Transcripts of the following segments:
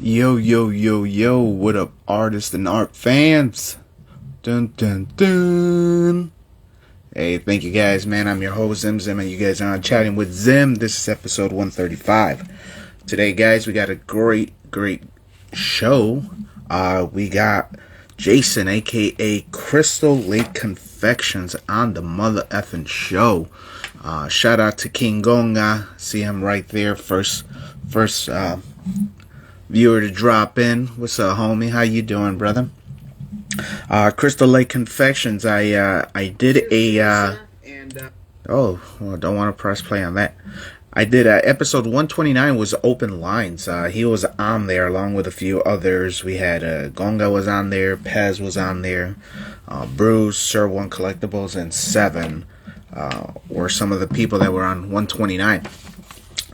Yo, yo, yo, yo, what up, artists and art fans? Dun, dun, dun. Hey, thank you guys, man. I'm your host, Zim Zim, and you guys are on Chatting with Zim. This is episode 135. Today, guys, we got a great show. We got Jason, aka Crystal Lake Confections, on the mother effing show. Shout out to King Gonga. See him right there. First viewer to drop in. What's up, homie? How you doing, brother? Crystal Lake Confections. I did oh, well, don't want to press play on that. I did episode 129 was open lines. He was on there along with a few others. We had Gonga was on there, Pez was on there, Bruce, Sir One Collectibles, and Seven were some of the people that were on 129.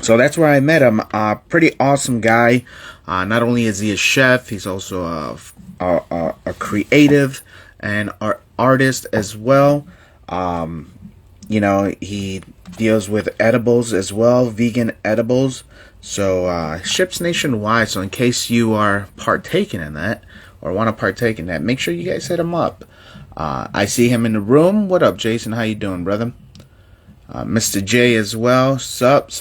So that's where I met him. Pretty awesome guy. Not only is he a chef, he's also a creative and artist as well. He deals with edibles as well, vegan edibles. So ships nationwide. So in case you are partaking in that or want to partake in that, make sure you guys hit him up. I see him in the room. What up, Jason? How you doing, brother? Mr. J as well. Sup.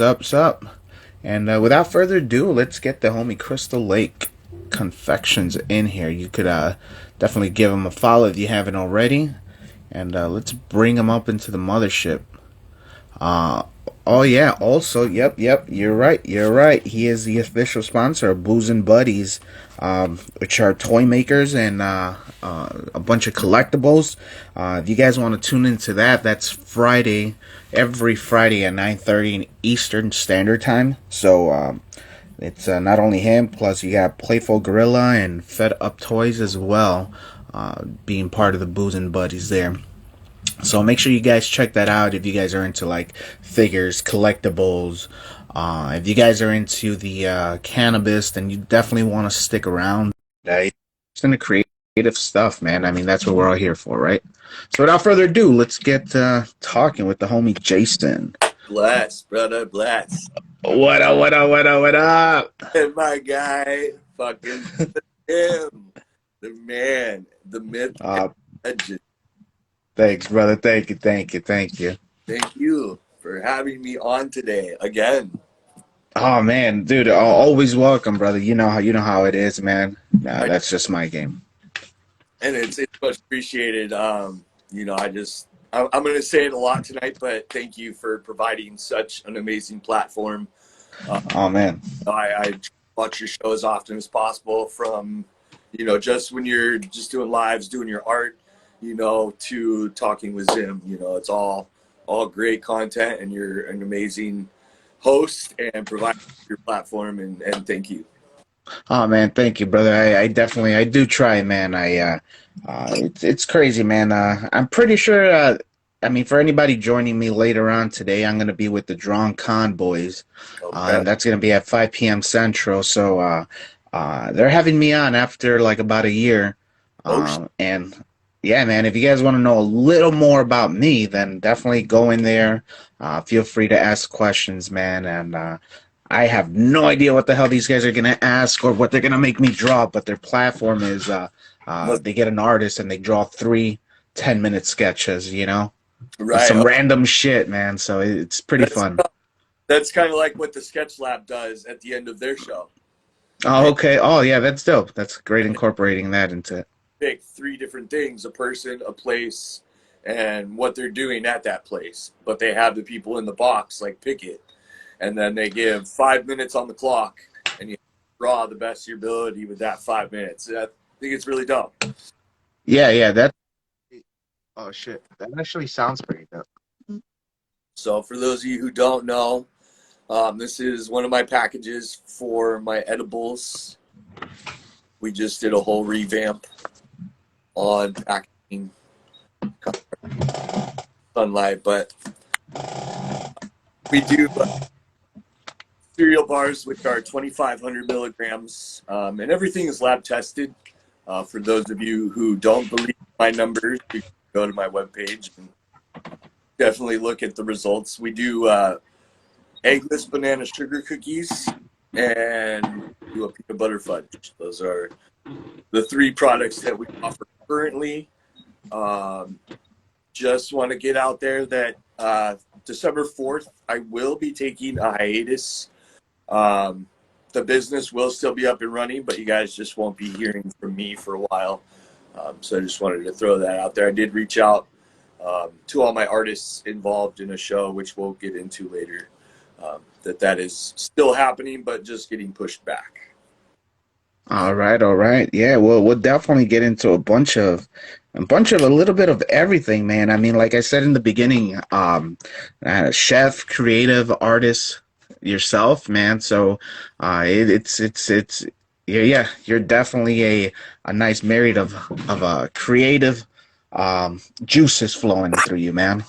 And without further ado, let's get the homie Crystal Lake Confections in here. You could definitely give him a follow if you haven't already. And let's bring him up into the mothership. Oh yeah, also, yep, you're right. He is the official sponsor of Booze and Buddies, which are toy makers and a bunch of collectibles. If you guys want to tune into that, that's every Friday at 9:30 Eastern Standard Time. So it's not only him, plus you got Playful Gorilla and Fed Up Toys as well, being part of the Booze and Buddies there. So make sure you guys check that out if you guys are into like figures, collectibles. If you guys are into the cannabis, then you definitely want to stick around. Just in the creative stuff, man. I mean, that's what we're all here for, right? So without further ado, let's get talking with the homie Jason. Bless, brother, bless. What up? And my guy, fucking him, the man, the myth, legend. Thanks, brother. Thank you. Thank you for having me on today again. Oh man, dude, always welcome, brother. You know how it is, man. That's just my game. And it's much appreciated. I'm going to say it a lot tonight, but thank you for providing such an amazing platform. Oh man, I watch your show as often as possible. From just when you're just doing lives, doing your art, to talking with Zim. It's all great content, and you're an amazing host and provider for your platform, and thank you. Oh man, thank you, brother. I definitely do try, man. It's crazy, man. I'm pretty sure. I mean, for anybody joining me later on today, I'm gonna be with the Drawn Con boys. Okay. And that's gonna be at 5 p.m. Central. So they're having me on after like about a year. And yeah, man, if you guys want to know a little more about me, then definitely go in there. Feel free to ask questions, man. And I have no idea what the hell these guys are going to ask or what they're going to make me draw, but their platform is they get an artist and they draw 3 10-minute sketches, Right. Some random shit, man. So it's pretty fun. That's kind of like what the Sketch Lab does at the end of their show. Oh, okay. Oh, yeah, that's dope. That's great incorporating that into it. Pick 3 different things: a person, a place, and what they're doing at that place. But they have the people in the box like pick it, and then they give 5 minutes on the clock, and you draw the best of your ability with that 5 minutes. I think it's really dope. Yeah, that. Oh shit, that actually sounds pretty dope. So for those of you who don't know, this is one of my packages for my edibles. We just did a whole revamp on packaging Sunlight, but we do cereal bars, which are 2,500 milligrams, and everything is lab tested. For those of you who don't believe my numbers, you can go to my webpage and definitely look at the results. We do eggless banana sugar cookies and do a peanut butter fudge. Those are the 3 products that we offer currently. Just want to get out there that December 4th, I will be taking a hiatus. The business will still be up and running, but you guys just won't be hearing from me for a while. So I just wanted to throw that out there. I did reach out to all my artists involved in a show, which we'll get into later, that is still happening, but just getting pushed back. All right. Yeah, we'll definitely get into a bunch of a little bit of everything, man. I mean, like I said in the beginning, chef, creative, artist, yourself, man. So, it's yeah, you're definitely a nice married of creative juices flowing through you, man.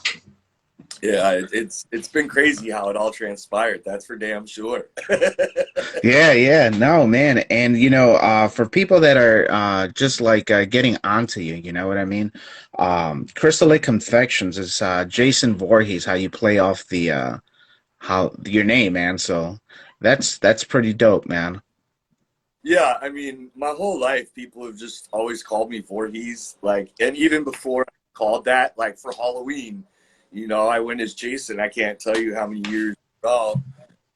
Yeah, it's been crazy how it all transpired. That's for damn sure. Yeah, no, man. And, for people that are just like getting onto you, you know what I mean? Crystal Lake Confections is Jason Voorhees, how you play off the how your name, man. So that's pretty dope, man. Yeah, I mean, my whole life, people have just always called me Voorhees. Like, and even before I called that, like for Halloween, I went as Jason. I can't tell you how many years ago,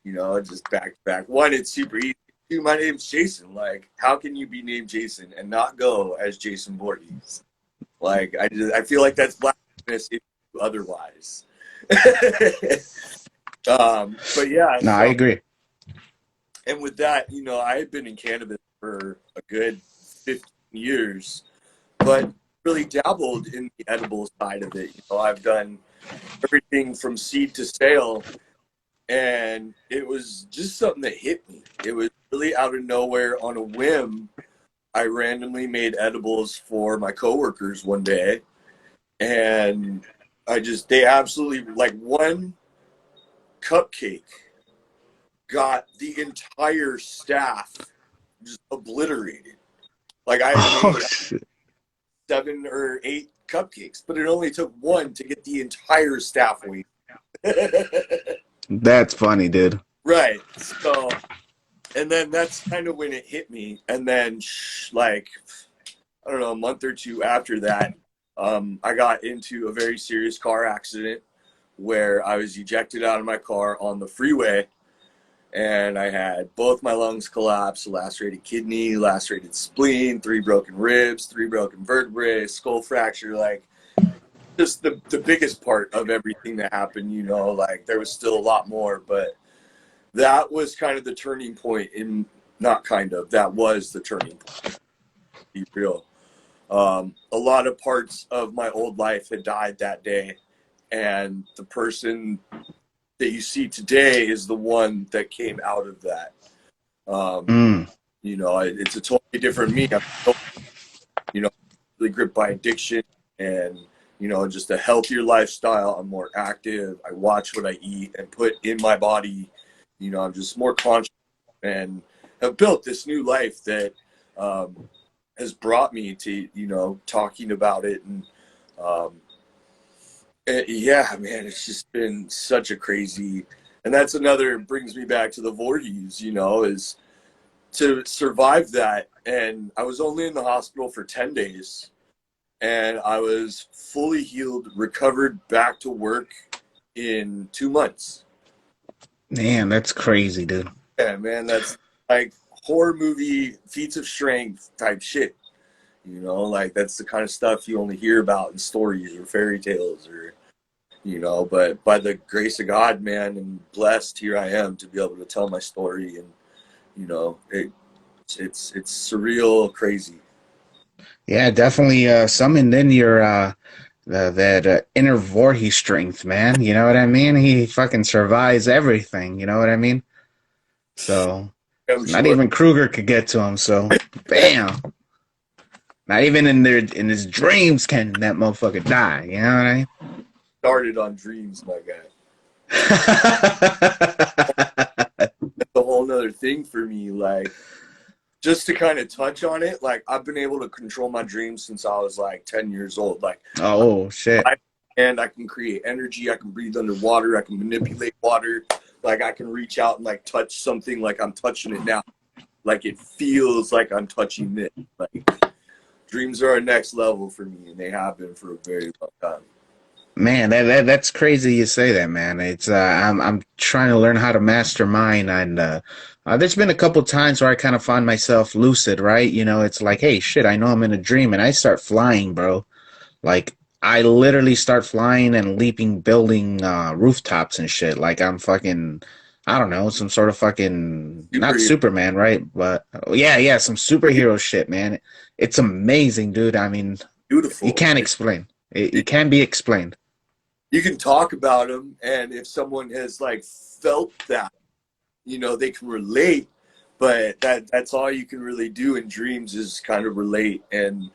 just back to back. One, it's super easy. Two, my name's Jason. Like, how can you be named Jason and not go as Jason Voorhees? Like, I feel like that's blasphemous if you do otherwise. But yeah. No, I agree. And with that, I had been in cannabis for a good 15 years, but really dabbled in the edible side of it. I've done everything from seed to sale, and it was just something that hit me. It was really out of nowhere on a whim. I randomly made edibles for my coworkers one day, and they absolutely, like, one cupcake got the entire staff just obliterated. Like, I made 7 or 8 cupcakes, but it only took one to get the entire staff weight. That's funny, dude. Right. So, and then that's kind of when it hit me. And then, like, I don't know, a month or two after that, I got into a very serious car accident where I was ejected out of my car on the freeway. And I had both my lungs collapse, a lacerated kidney, lacerated spleen, 3 broken ribs, 3 broken vertebrae, skull fracture. Like, just the biggest part of everything that happened, like, there was still a lot more. But that was kind of the turning point that was the turning point, to be real. A lot of parts of my old life had died that day. And the person that you see today is the one that came out of that. It's a totally different me. I'm, really gripped by addiction and, just a healthier lifestyle. I'm more active. I watch what I eat and put in my body. I'm just more conscious and have built this new life that has brought me to, talking about it. And, yeah, man, it's just been such a crazy, and that's brings me back to the Voorhees, is to survive that. And I was only in the hospital for 10 days, and I was fully healed, recovered, back to work in 2 months. Man, that's crazy, dude. Yeah, man, that's like horror movie feats of strength type shit. Like, that's the kind of stuff you only hear about in stories or fairy tales or, but by the grace of God, man, and blessed, here I am to be able to tell my story. And, it's surreal, crazy. Yeah, definitely summoned in your that inner Voorhees strength, man. You know what I mean? He fucking survives everything. You know what I mean? So not even Kruger could get to him. So bam. Not even in his dreams can that motherfucker die. You know what I mean? Started on dreams, my guy. That's a whole nother thing for me. Like, just to kind of touch on it, like, I've been able to control my dreams since I was like 10 years old. Like, oh shit. And I can create energy. I can breathe underwater. I can manipulate water. Like, I can reach out and like touch something like I'm touching it now. like it feels like I'm touching it. Like dreams are a next level for me, and they have been for a very long time. Man, that's crazy you say that, man. It's I'm trying to learn how to master mine, and there's been a couple times where I kind of find myself lucid, right? You know, it's like, hey, shit, I know I'm in a dream, and I start flying, bro. Like I literally start flying and leaping building rooftops and shit. Like I'm fucking, I don't know, some sort of fucking not Super Superman, right? But yeah, some superhero shit, man. It's amazing, dude. I mean, you beautiful. can't explain. It can be explained. You can talk about them, and if someone has like felt that, they can relate. But that's all you can really do in dreams is kind of relate and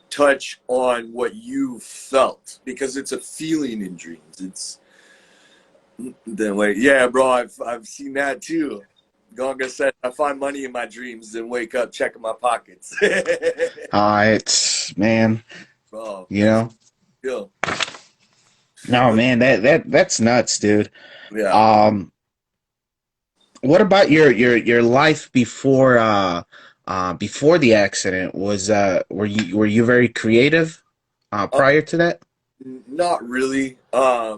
touch on what you felt, because it's a feeling in dreams. It's then like, yeah, bro, I've seen that too. Gonga said, I find money in my dreams, then wake up checking my pockets. It's man, Bro, you that's know. real. No, But man, that's nuts, dude. yeah. Um, what about your life before the accident? Was were you very creative prior to that? Not really. My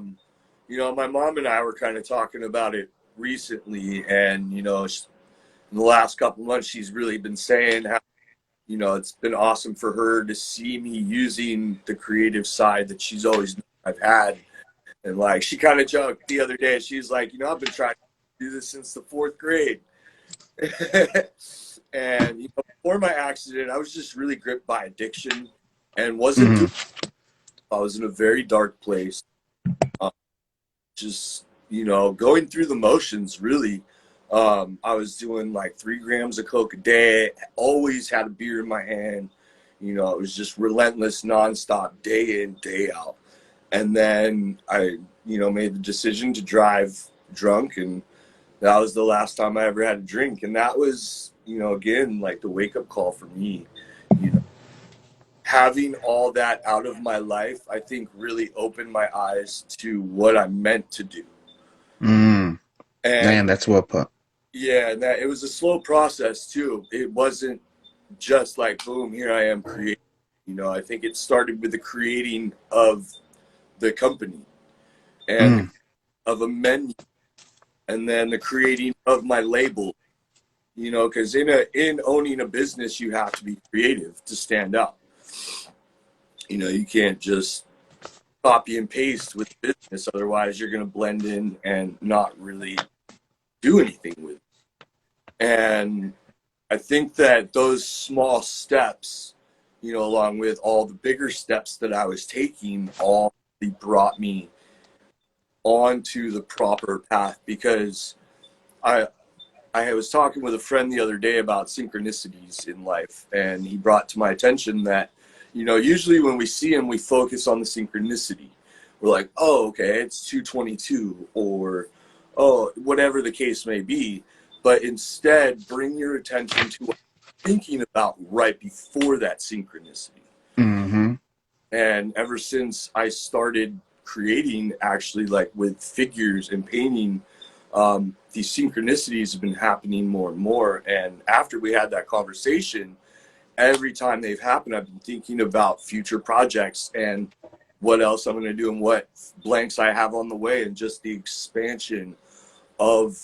mom and I were kind of talking about it recently, and in the last couple months, she's really been saying how it's been awesome for her to see me using the creative side that she's always known I've had. And like she kind of joked the other day, she's like, I've been trying to do this since the fourth grade. And before my accident, I was just really gripped by addiction and wasn't doing. Hmm. I was in a very dark place. Just going through the motions, really. I was doing like 3 grams of coke a day, always had a beer in my hand. It was just relentless, nonstop, day in, day out. And then I made the decision to drive drunk, and that was the last time I ever had a drink. And that was again, like the wake-up call for me. you know Having all that out of my life, I think really opened my eyes to what I'm meant to do. Mm. Man, And that's what put. yeah, and that it was a slow process too. It wasn't just like boom, here I am creating. I think it started with the creating of the company and Mm. of a menu, and then the creating of my label. Because in owning a business, you have to be creative to stand out. You can't just copy and paste with business, otherwise you're going to blend in and not really do anything with it. And I think that those small steps, along with all the bigger steps that I was taking, all brought me onto the proper path. Because I I was talking with a friend the other day about synchronicities in life, and he brought to my attention that, usually when we see them, we focus on the synchronicity. We're like, oh, okay, it's 222, or oh, whatever the case may be. But instead, bring your attention to what you're thinking about right before that synchronicity. Hmm. And ever since I started creating, actually, like with figures and painting, these synchronicities have been happening more and more. And after we had that conversation, every time they've happened, I've been thinking about future projects and what else I'm going to do and what blanks I have on the way, and just the expansion of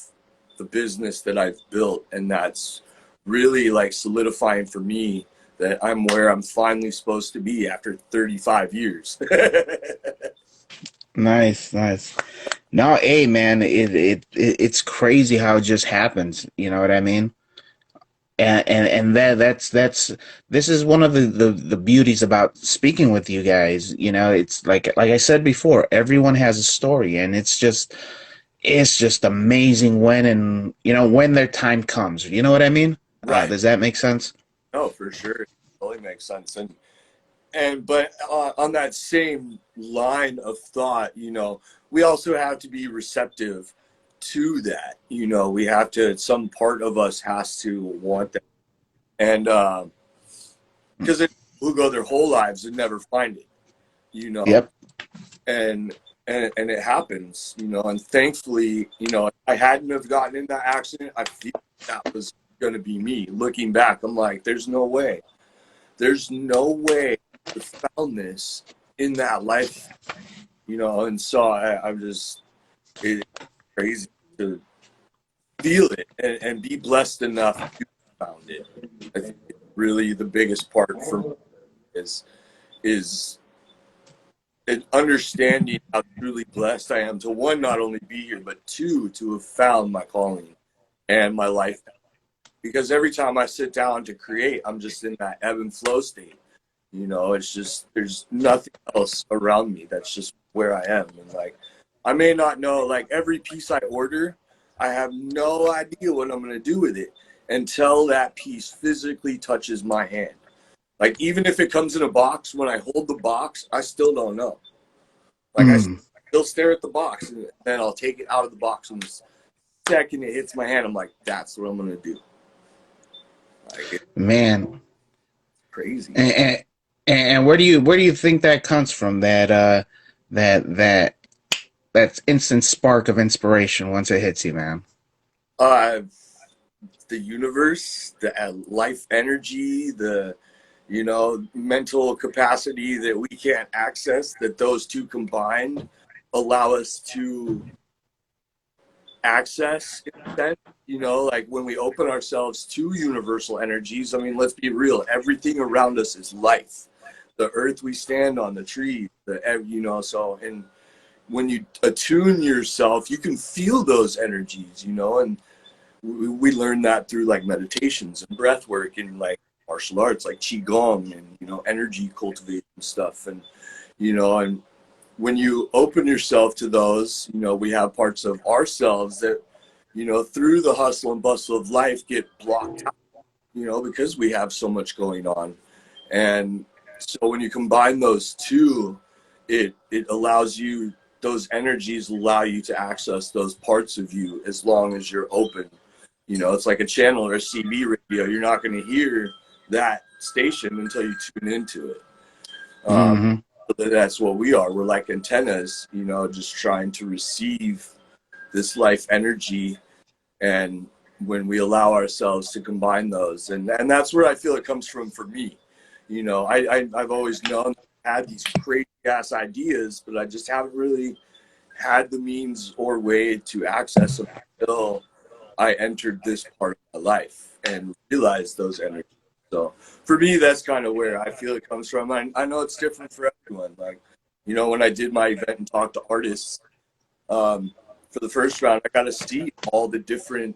the business that I've built. And that's really like solidifying for me that I'm where I'm finally supposed to be after 35 years. Nice, nice. No, hey, man, it's crazy how it just happens. You know what I mean? And that's this is one of the beauties about speaking with you guys. It's like I said before, everyone has a story, and it's just amazing when their time comes. You know what I mean? Right. Does that make sense? No, for sure. It totally makes sense. But on that same line of thought, we also have to be receptive to that. We have to, some part of us has to want that. And because who go their whole lives and never find it, you know, Yep. and and it happens, and thankfully, if I hadn't have gotten in that accident, I feel that was going to be me. Looking back, I'm like, there's no way. There's no way I found this in that life, you know. And so I'm just, it's crazy to feel it and be blessed enough to found it. I think really the biggest part for me is an understanding how truly blessed I am to, one, not only be here, but two, to have found my calling and my life. Because every time I sit down to create, I'm just in that ebb and flow state. You know, it's just, there's nothing else around me. That's just where I am. And like, I may not know, like every piece I order, I have no idea what I'm going to do with it until that piece physically touches my hand. Like, even if it comes in a box, when I hold the box, I still don't know. Like, I still stare at the box, and then I'll take it out of the box, and the second it hits my hand, I'm like, that's what I'm going to do. Like, Man, crazy. And where do you think that comes from? That instant spark of inspiration once it hits you, man. The universe, the life energy, the, you know, mental capacity that we can't access, that those two combined allow us to access, in a sense. You know, like when we open ourselves to universal energies, I mean, let's be real, everything around us is life. The earth we stand on, the trees, you know, so, and when you attune yourself, you can feel those energies, you know. And we learn that through like meditations and breath work and like martial arts like qigong and, you know, energy cultivation stuff. And, you know, and when you open yourself to those, you know, we have parts of ourselves that, you know, through the hustle and bustle of life get blocked out, you know, because we have so much going on. And so when you combine those two, it allows you, those energies allow you to access those parts of you as long as you're open. You know, it's like a channel or a CB radio. You're not going to hear that station until you tune into it. That's what we are. We're like antennas, you know, just trying to receive this life energy. And when we allow ourselves to combine those, and that's where I feel it comes from for me. You know, I've always known I had these crazy ass ideas, but I just haven't really had the means or way to access them until I entered this part of my life and realized those energies. So for me, that's kind of where I feel it comes from. I know it's different for everyone. Like, you know, when I did my event and talked to artists for the first round, I got to see all the different,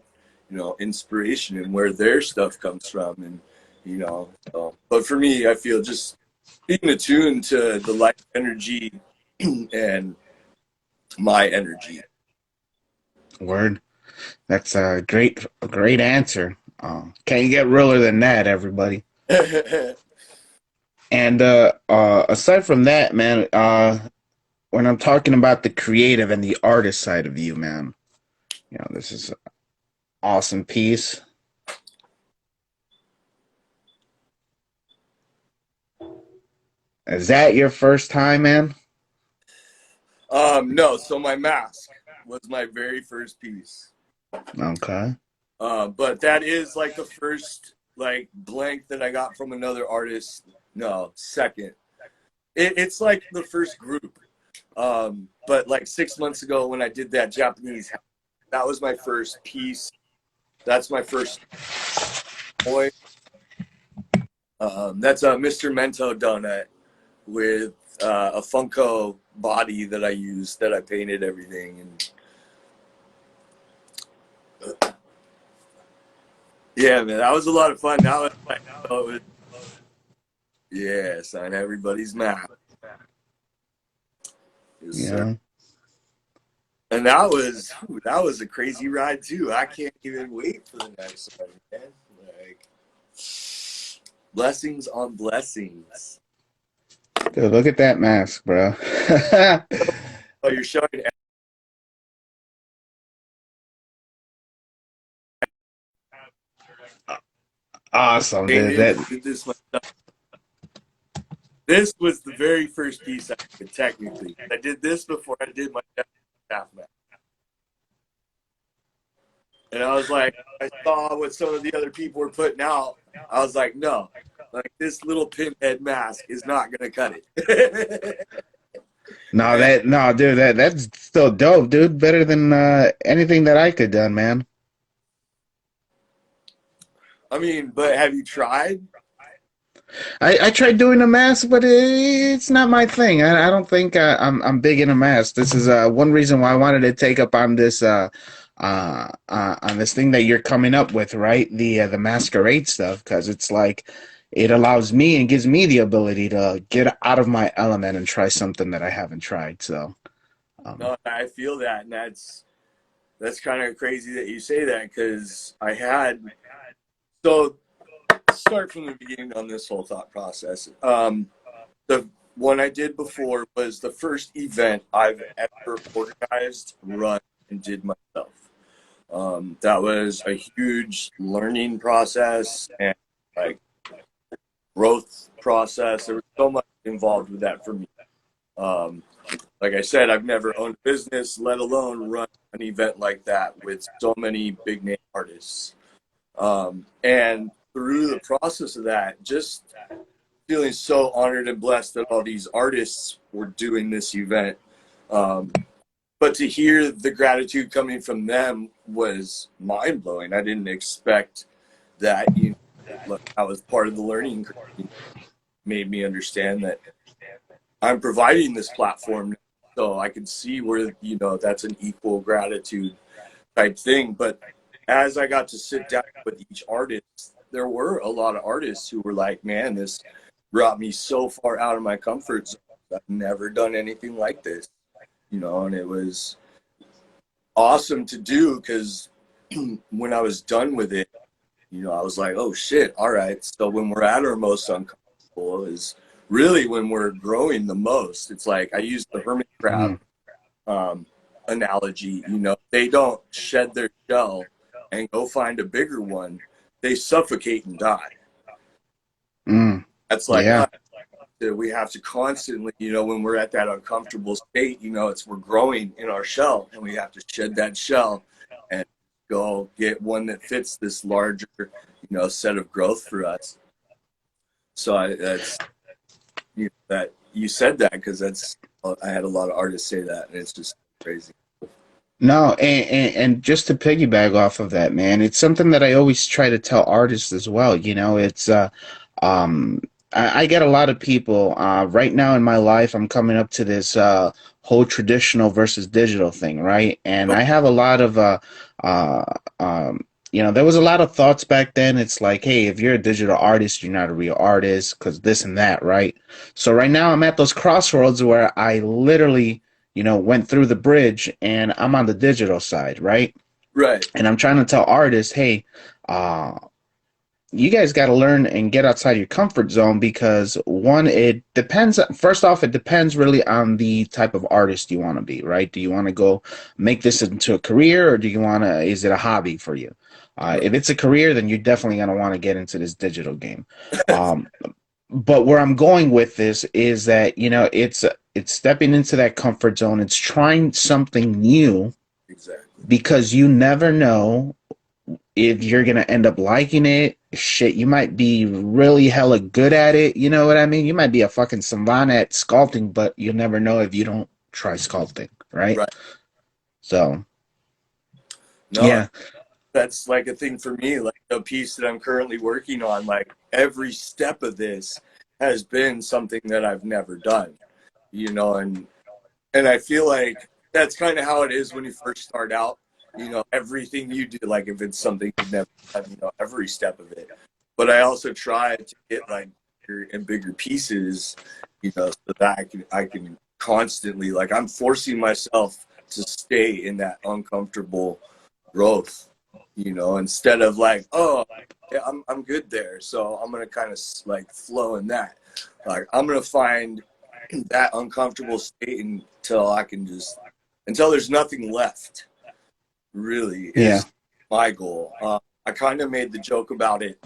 you know, inspiration and where their stuff comes from. And, you know, so, but for me, I feel just being attuned to the life energy and my energy. Word. That's a great answer. Can't get realer than that, everybody. And aside from that, man, when I'm talking about the creative and the artist side of you, man, you know, this is an awesome piece. Is that your first time, man? No, so my mask was my very first piece. Okay. But that is like the first like blank that I got from another artist. No, second. It's like the first group. But like 6 months ago when I did that Japanese, that was my first piece. That's my first boy. That's a Mr. Mento donut with a Funko body that I used, that I painted everything. And yeah, man, that was a lot of fun. Now it's like, oh, yeah, sign everybody's map. Yes, Yeah. sir. And that was a crazy ride too. I can't even wait for the next one, man. Like, blessings on blessings. Dude, look at that mask, bro. Oh, you're showing. Awesome, dude. This was the very first piece I did, technically. I did this before I did my staff map. And I was like, I saw what some of the other people were putting out. I was like, no, like this little pinhead mask is not gonna cut it. No, And no, dude, that's still dope, dude. Better than anything that I could done, man. I mean, but have you tried? I tried doing a mask, but it's not my thing. I don't think I'm big in a mask. This is one reason why I wanted to take up on this thing that you're coming up with, right? The masquerade stuff, because it's like it allows me and gives me the ability to get out of my element and try something that I haven't tried. So, um, No, I feel that, and that's kind of crazy that you say that because I had so start from the beginning on this whole thought process. The one I did before was the first event I've ever organized, run, and did myself. That was a huge learning process and like growth process. There was so much involved with that for me. Um, like I said, I've never owned a business, let alone run an event like that with so many big name artists. And through the process of that, just feeling so honored and blessed that all these artists were doing this event. Um, but to hear the gratitude coming from them was mind blowing. I didn't expect that. Look, I was part of the learning curve. It made me understand that I'm providing this platform so I can see where, that's an equal gratitude type thing. But as I got to sit down with each artist, there were a lot of artists who were like, man, this brought me so far out of my comfort zone. I've never done anything like this, and it was awesome to do because when I was done with it, I was like, oh shit, all right. So when we're at our most uncomfortable is really when we're growing the most. It's like I use the hermit crab mm, analogy. They don't shed their shell and go find a bigger one. They suffocate and die. mm, That's like yeah. we have to constantly, when we're at that uncomfortable state, we're growing in our shell and we have to shed that shell and go get one that fits this larger, set of growth for us. So that's that you said that because I had a lot of artists say that and it's just crazy. No, and just to piggyback off of that, man, it's something that I always try to tell artists as well. It's um, I get a lot of people right now in my life. I'm coming up to this whole traditional versus digital thing, right? And I have a lot of uh, there was a lot of thoughts back then. It's like, hey, if you're a digital artist, you're not a real artist because this and that, right? So right now I'm at those crossroads where I literally went through the bridge and I'm on the digital side, right? Right. And I'm trying to tell artists, hey, uh, you guys got to learn and get outside your comfort zone because one, it depends. First off, it depends really on the type of artist you want to be, right? Do you want to go make this into a career or is it a hobby for you? Right. If it's a career, then you're definitely going to want to get into this digital game. Um, but where I'm going with this is that it's stepping into that comfort zone. It's trying something new Exactly. because you never know if you're gonna end up liking it. Shit, you might be really hella good at it. You know what I mean? You might be a fucking savant at sculpting, but you'll never know if you don't try sculpting, right? Right. So No, yeah, that's like a thing for me, like the piece that I'm currently working on, like every step of this has been something that I've never done, and I feel like that's kind of how it is when you first start out. Everything you do, like if it's something you've never done, every step of it. But I also try to get like bigger and bigger pieces, so that I can constantly, like, I'm forcing myself to stay in that uncomfortable growth, instead of like, oh, yeah, I'm good there, so I'm gonna kind of like flow in that. Like I'm gonna find that uncomfortable state until there's nothing left. Really yeah, is my goal. I kind of made the joke about it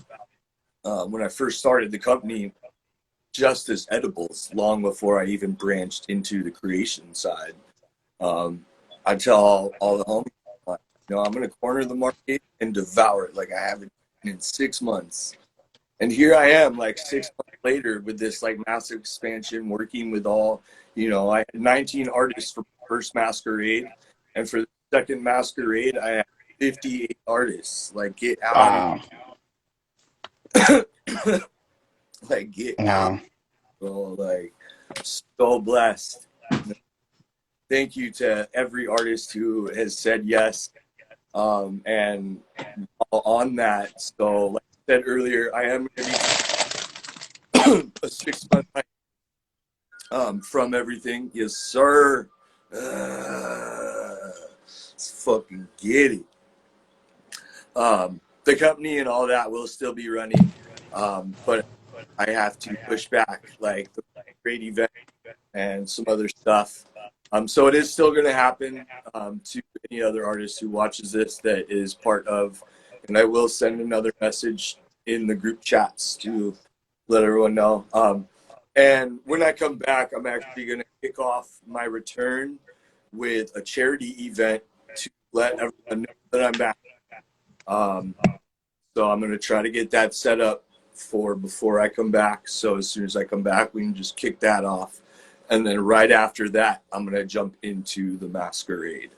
when I first started the company, just as edibles, long before I even branched into the creation side. Um, I tell all the homies, You know, I'm going to corner the market and devour it like I haven't in 6 months. And here I am, like 6 months later, with this like massive expansion, working with all, you know, I had 19 artists for the first Maskerade, and for the second Maskerade, I had 58 artists. Like, get out Wow. of, like, get out. Wow. Bro. Like, so blessed. Thank you to every artist who has said yes. And on that, so like I said earlier, I am going to be a 6 month from everything. Yes, sir. Let's fucking get it. The company and all that will still be running, but I have to push back like the great event and some other stuff. So it is still going to happen to any other artist who watches this that is part of, and I will send another message in the group chats to let everyone know. And when I come back, I'm actually going to kick off my return with a charity event to let everyone know that I'm back. So I'm going to try to get that set up for before I come back. So as soon as I come back, we can just kick that off. And then right after that, I'm going to jump into the Maskerade.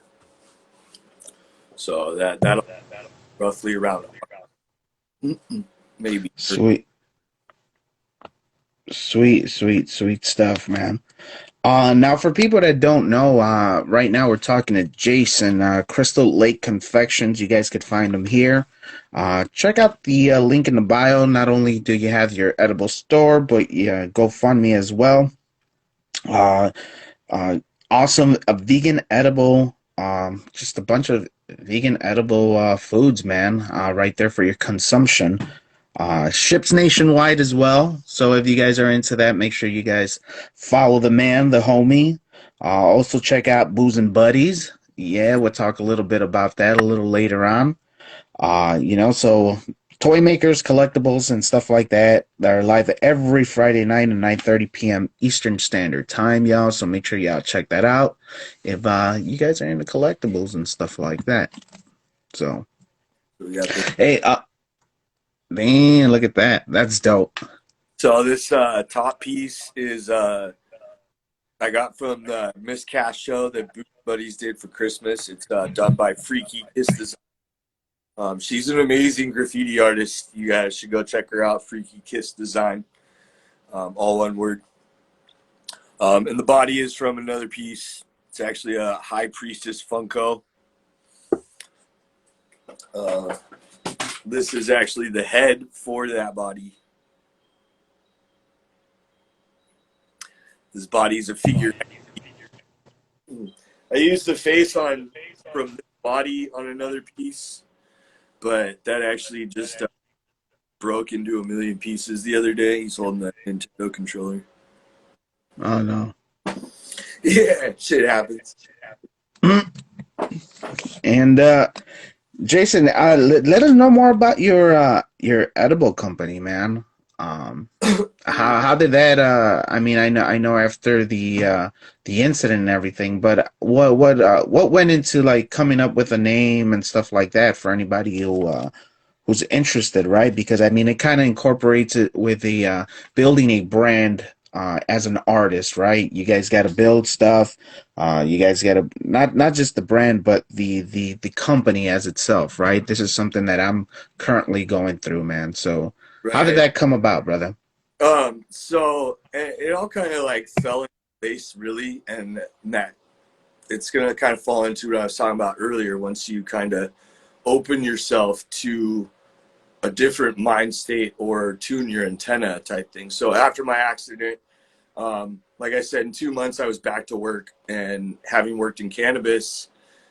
So that'll roughly around maybe. Sweet. Sweet stuff, man. Now for people that don't know, right now we're talking to Jason, Crystal Lake Confections. You guys could find them here. Check out the link in the bio. Not only do you have your edible store, but GoFundMe as well. Uh, awesome, a vegan edible, just a bunch of vegan edible foods, man, right there for your consumption. Ships nationwide as well. So if you guys are into that, make sure you guys follow the man, the homie. Also check out Booze and Buddies. Yeah, we'll talk a little bit about that a little later on. So toy makers, collectibles, and stuff like that. They're live every Friday night at 9:30 p.m. Eastern Standard Time, y'all. So make sure y'all check that out if you guys are into collectibles and stuff like that. So, hey, man, look at that. That's dope. So this top piece is I got from the Miss Cash show that Booze Buddies did for Christmas. It's done by Freaky Kiss Design. She's an amazing graffiti artist. You guys should go check her out. Freaky Kiss Design, all one word. And the body is from another piece. It's actually a High Priestess Funko. This is actually the head for that body. This body is a figure. I used the face from the body on another piece, but that actually just broke into a million pieces the other day. He's holding that Nintendo controller. Oh, no. Yeah, shit happens. And Jason, let us know more about your edible company, man. How did that? I mean, I know after the incident and everything, but what went into like coming up with a name and stuff like that for anybody who's interested, right? Because I mean, it kind of incorporates it with the building a brand as an artist, right? You guys got to build stuff. You guys got to not just the brand, but the company as itself, right? This is something that I'm currently going through, man. So, how did that come about, brother? So it all kind of like fell into place, really, and that it's gonna kind of fall into what I was talking about earlier. Once you kind of open yourself to a different mind state or tune your antenna type thing. So after my accident, like I said, in 2 months I was back to work, and having worked in cannabis,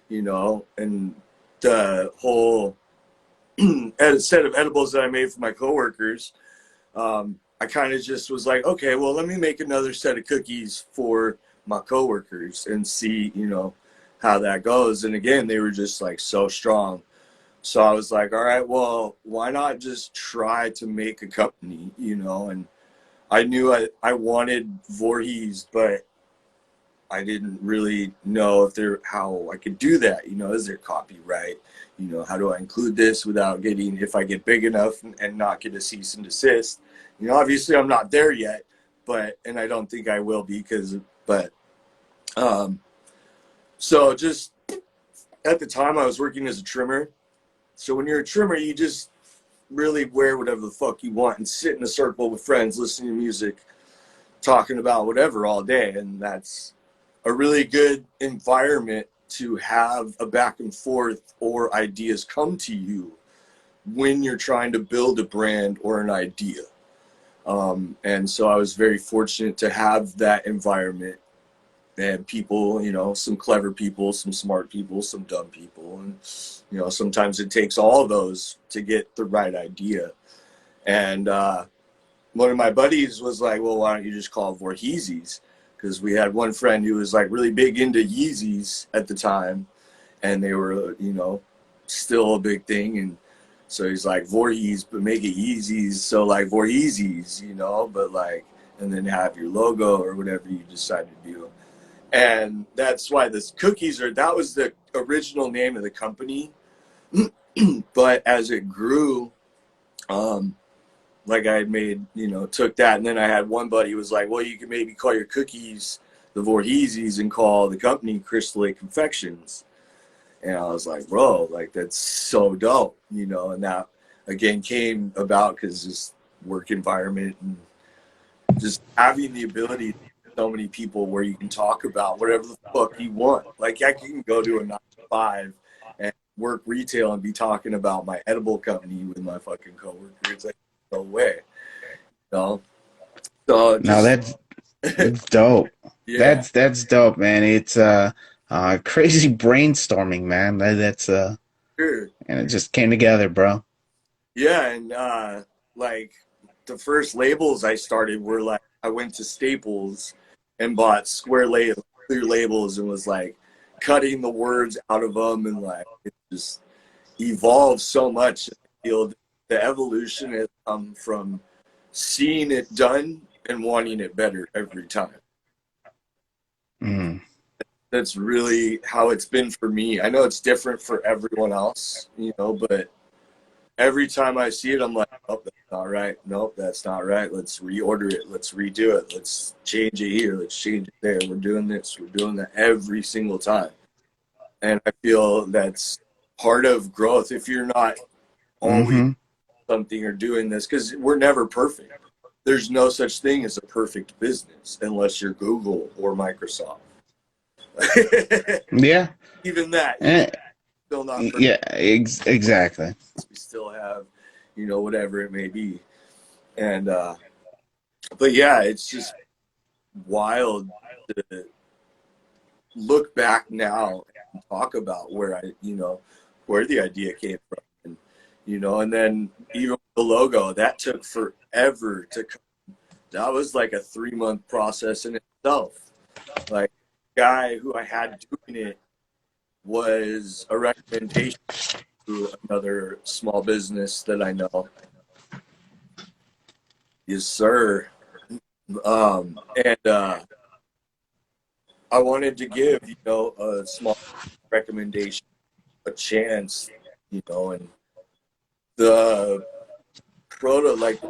and the whole set of edibles that I made for my coworkers, I kind of just was like, okay, well, let me make another set of cookies for my coworkers and see, how that goes. And again, they were just like so strong. So I was like, all right, well, why not just try to make a company, and I knew I wanted Voorhees, but I didn't really know how I could do that. Is there copyright? How do I include this without getting, if I get big enough and not get a cease and desist? Obviously I'm not there yet, and I don't think I will be so just at the time I was working as a trimmer. So when you're a trimmer, you just really wear whatever the fuck you want and sit in a circle with friends, listening to music, talking about whatever all day. And that's a really good environment to have a back and forth or ideas come to you when you're trying to build a brand or an idea. And so I was very fortunate to have that environment and people, some clever people, some smart people, some dumb people. And, sometimes it takes all of those to get the right idea. And one of my buddies was like, well, why don't you just call it Voorheesies? Because we had one friend who was like really big into Yeezys at the time. And they were, still a big thing. And so he's like, Voorhees, but make it Yeezys. So like Voorheesies, but like, and then have your logo or whatever you decide to do. And that's why that was the original name of the company. But as it grew, like I made, took that. And then I had one buddy who was like, well, you can maybe call your cookies the Voorheesies and call the company Crystal Lake Confections. And I was like, bro, like that's so dope, and that again came about because this work environment and just having the ability to so many people where you can talk about whatever the fuck you want. Like I can go to a 9-to-5 and work retail and be talking about my edible company with my fucking coworker. It's like, no way. So just, no, that's dope. Yeah. That's dope, man. It's crazy brainstorming, man. That's Sure. and it just came together, bro. Yeah, and like the first labels I started were like I went to Staples and bought clear labels and was like cutting the words out of them, and like it just evolved so much. I feel the evolution has come from seeing it done and wanting it better every time. Mm. That's really how it's been for me. I know it's different for everyone else, but every time I see it, I'm like, oh, that's not right. Nope, that's not right. Let's reorder it. Let's redo it. Let's change it here. Let's change it there. We're doing this. We're doing that every single time. And I feel that's part of growth. If you're not always something or doing this, because we're never perfect. There's no such thing as a perfect business unless you're Google or Microsoft. Yeah. Even that. Still not perfect. Yeah, exactly. We still have, whatever it may be. And, but yeah, it's just wild to look back now and talk about where where the idea came from. And, and then even the logo, that took forever to come. That was like a 3-month process in itself. Like the guy who I had doing it was a recommendation to another small business that I know. Yes, sir. And I wanted to give, a small recommendation a chance, and the like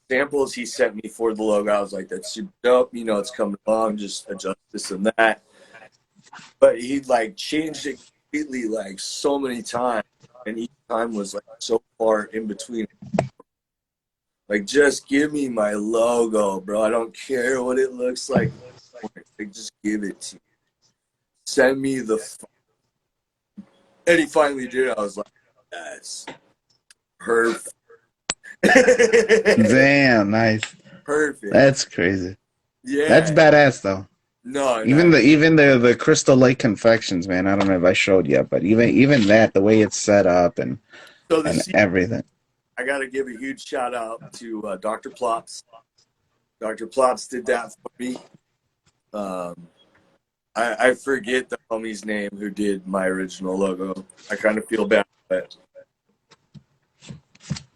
samples he sent me for the logo, I was like, that's super dope, it's coming along, just adjust this and that. But he like changed it completely like so many times, and each time was like so far in between. Like, just give me my logo, bro. I don't care what it looks like. Like, just give it to me. Send me the. And he finally did it. I was like, yes, perfect. Damn, nice. Perfect. That's crazy. Yeah. That's badass though. No, even the Crystal Lake confections, man. I don't know if I showed you, but even that, the way it's set up and everything. I got to give a huge shout out to Dr. Plops. Dr. Plops did that for me. I forget the homie's name who did my original logo. I kind of feel bad, but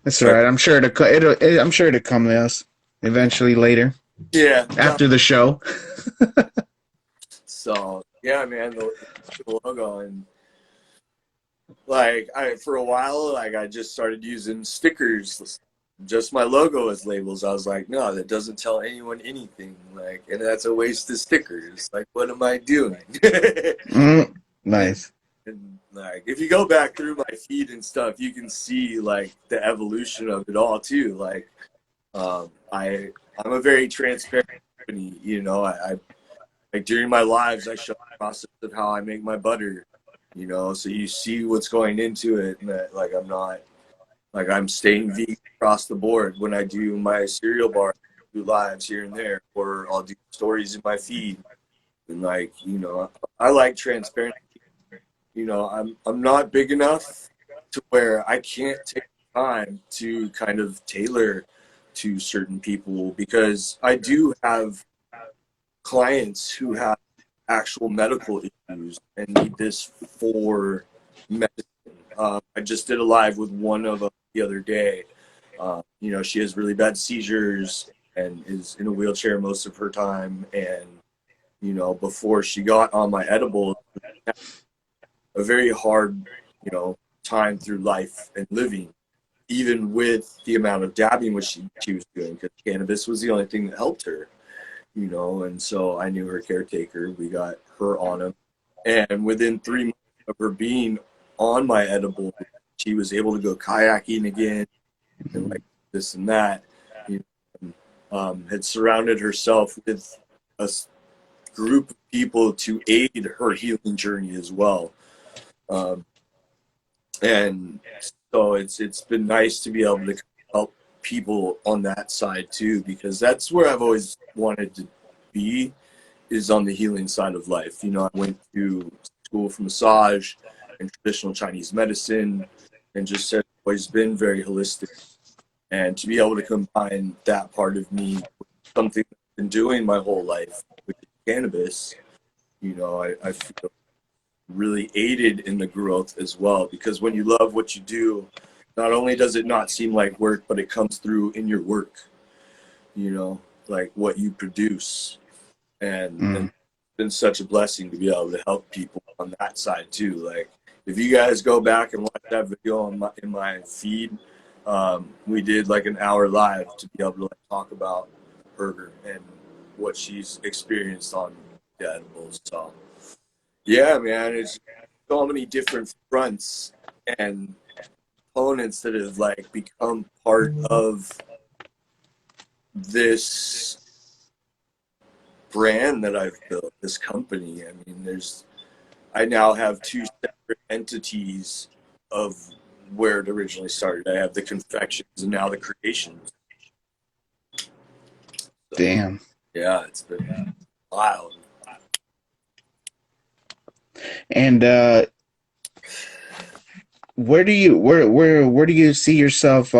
that's all right. I'm sure it'll come to us eventually later. Yeah. After the show. So yeah, man, the logo. And like for a while, like I just started using stickers, just my logo as labels. I was like, no, that doesn't tell anyone anything. Like, and that's a waste of stickers. Like, what am I doing? Nice. And like, if you go back through my feed and stuff, you can see like the evolution of it all too. Like, I'm a very transparent company. You know, I like during my lives, I show the process of how I make my butter. You know, so you see what's going into it, and that, like, I'm not like I'm staying vegan across the board when I do my cereal bar, do lives here and there, or I'll do stories in my feed. And like, you know, I like transparency. You know, I'm not big enough to where I can't take time to kind of tailor to certain people, because I do have clients who have actual medical issues and need this for medicine. I just did a live with one of them the other day. You know, she has really bad seizures and is in a wheelchair most of her time. And, you know, before she got on my edible, a very hard, you know, time through life and living, even with the amount of dabbing which she was doing, because cannabis was the only thing that helped her, you know. And so I knew her caretaker. We got her on him. And within 3 months of her being on my edible, she was able to go kayaking again and like this and that. You know, had surrounded herself with a group of people to aid her healing journey as well. And so it's been nice to be able to help people on that side too, because that's where I've always wanted to be, is on the healing side of life. You know, I went to school for massage and traditional Chinese medicine, and just have always been very holistic. And to be able to combine that part of me with something I've been doing my whole life, which is cannabis, you know, I feel really aided in the growth as well. Because when you love what you do, not only does it not seem like work, but it comes through in your work, you know, like what you produce. And it's been such a blessing to be able to help people on that side too. Like, if you guys go back and watch that video in my feed, we did like an hour live to be able to like talk about her and what she's experienced on the edibles. So yeah, man, it's so many different fronts and components that have like become part of this brand that I've built, this company. I mean, I now have 2 separate entities of where it originally started. I have the confections and now the creations. So, Damn. yeah, it's been wild. And where do you see yourself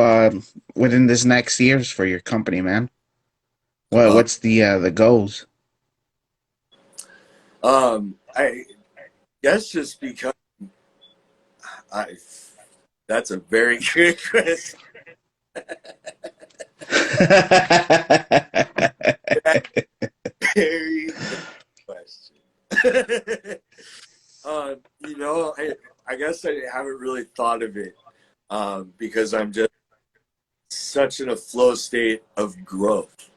within this next years for your company, man? What's the goals? I guess just because that's a very good question. Very good question. You know, I guess I haven't really thought of it, because I'm just such in a flow state of growth.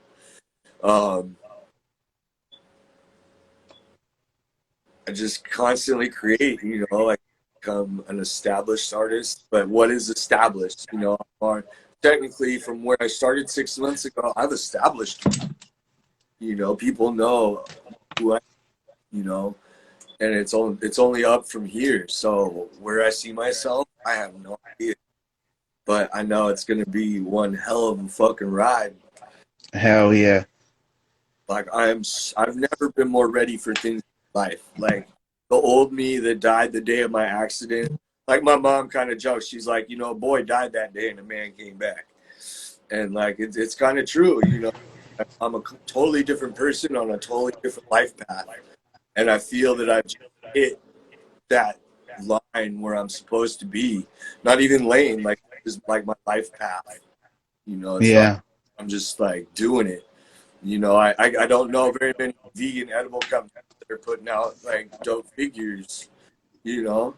I just constantly create, you know, like become an established artist. But what is established? You know, technically from where I started 6 months ago, I've established, you know, people know who I am, you know, and it's only up from here. So where I see myself, I have no idea. But I know it's going to be one hell of a fucking ride. Hell yeah. Like I've never been more ready for things in life. Like the old me that died the day of my accident. Like my mom kind of jokes. She's like, you know, a boy died that day and a man came back. And like, it's kind of true. You know, I'm a totally different person on a totally different life path. And I feel that I've hit that line where I'm supposed to be. Not even lane, like my life path. You know, it's Yeah. like I'm just like doing it. You know, I don't know very many vegan edible companies that are putting out like dope figures. You know,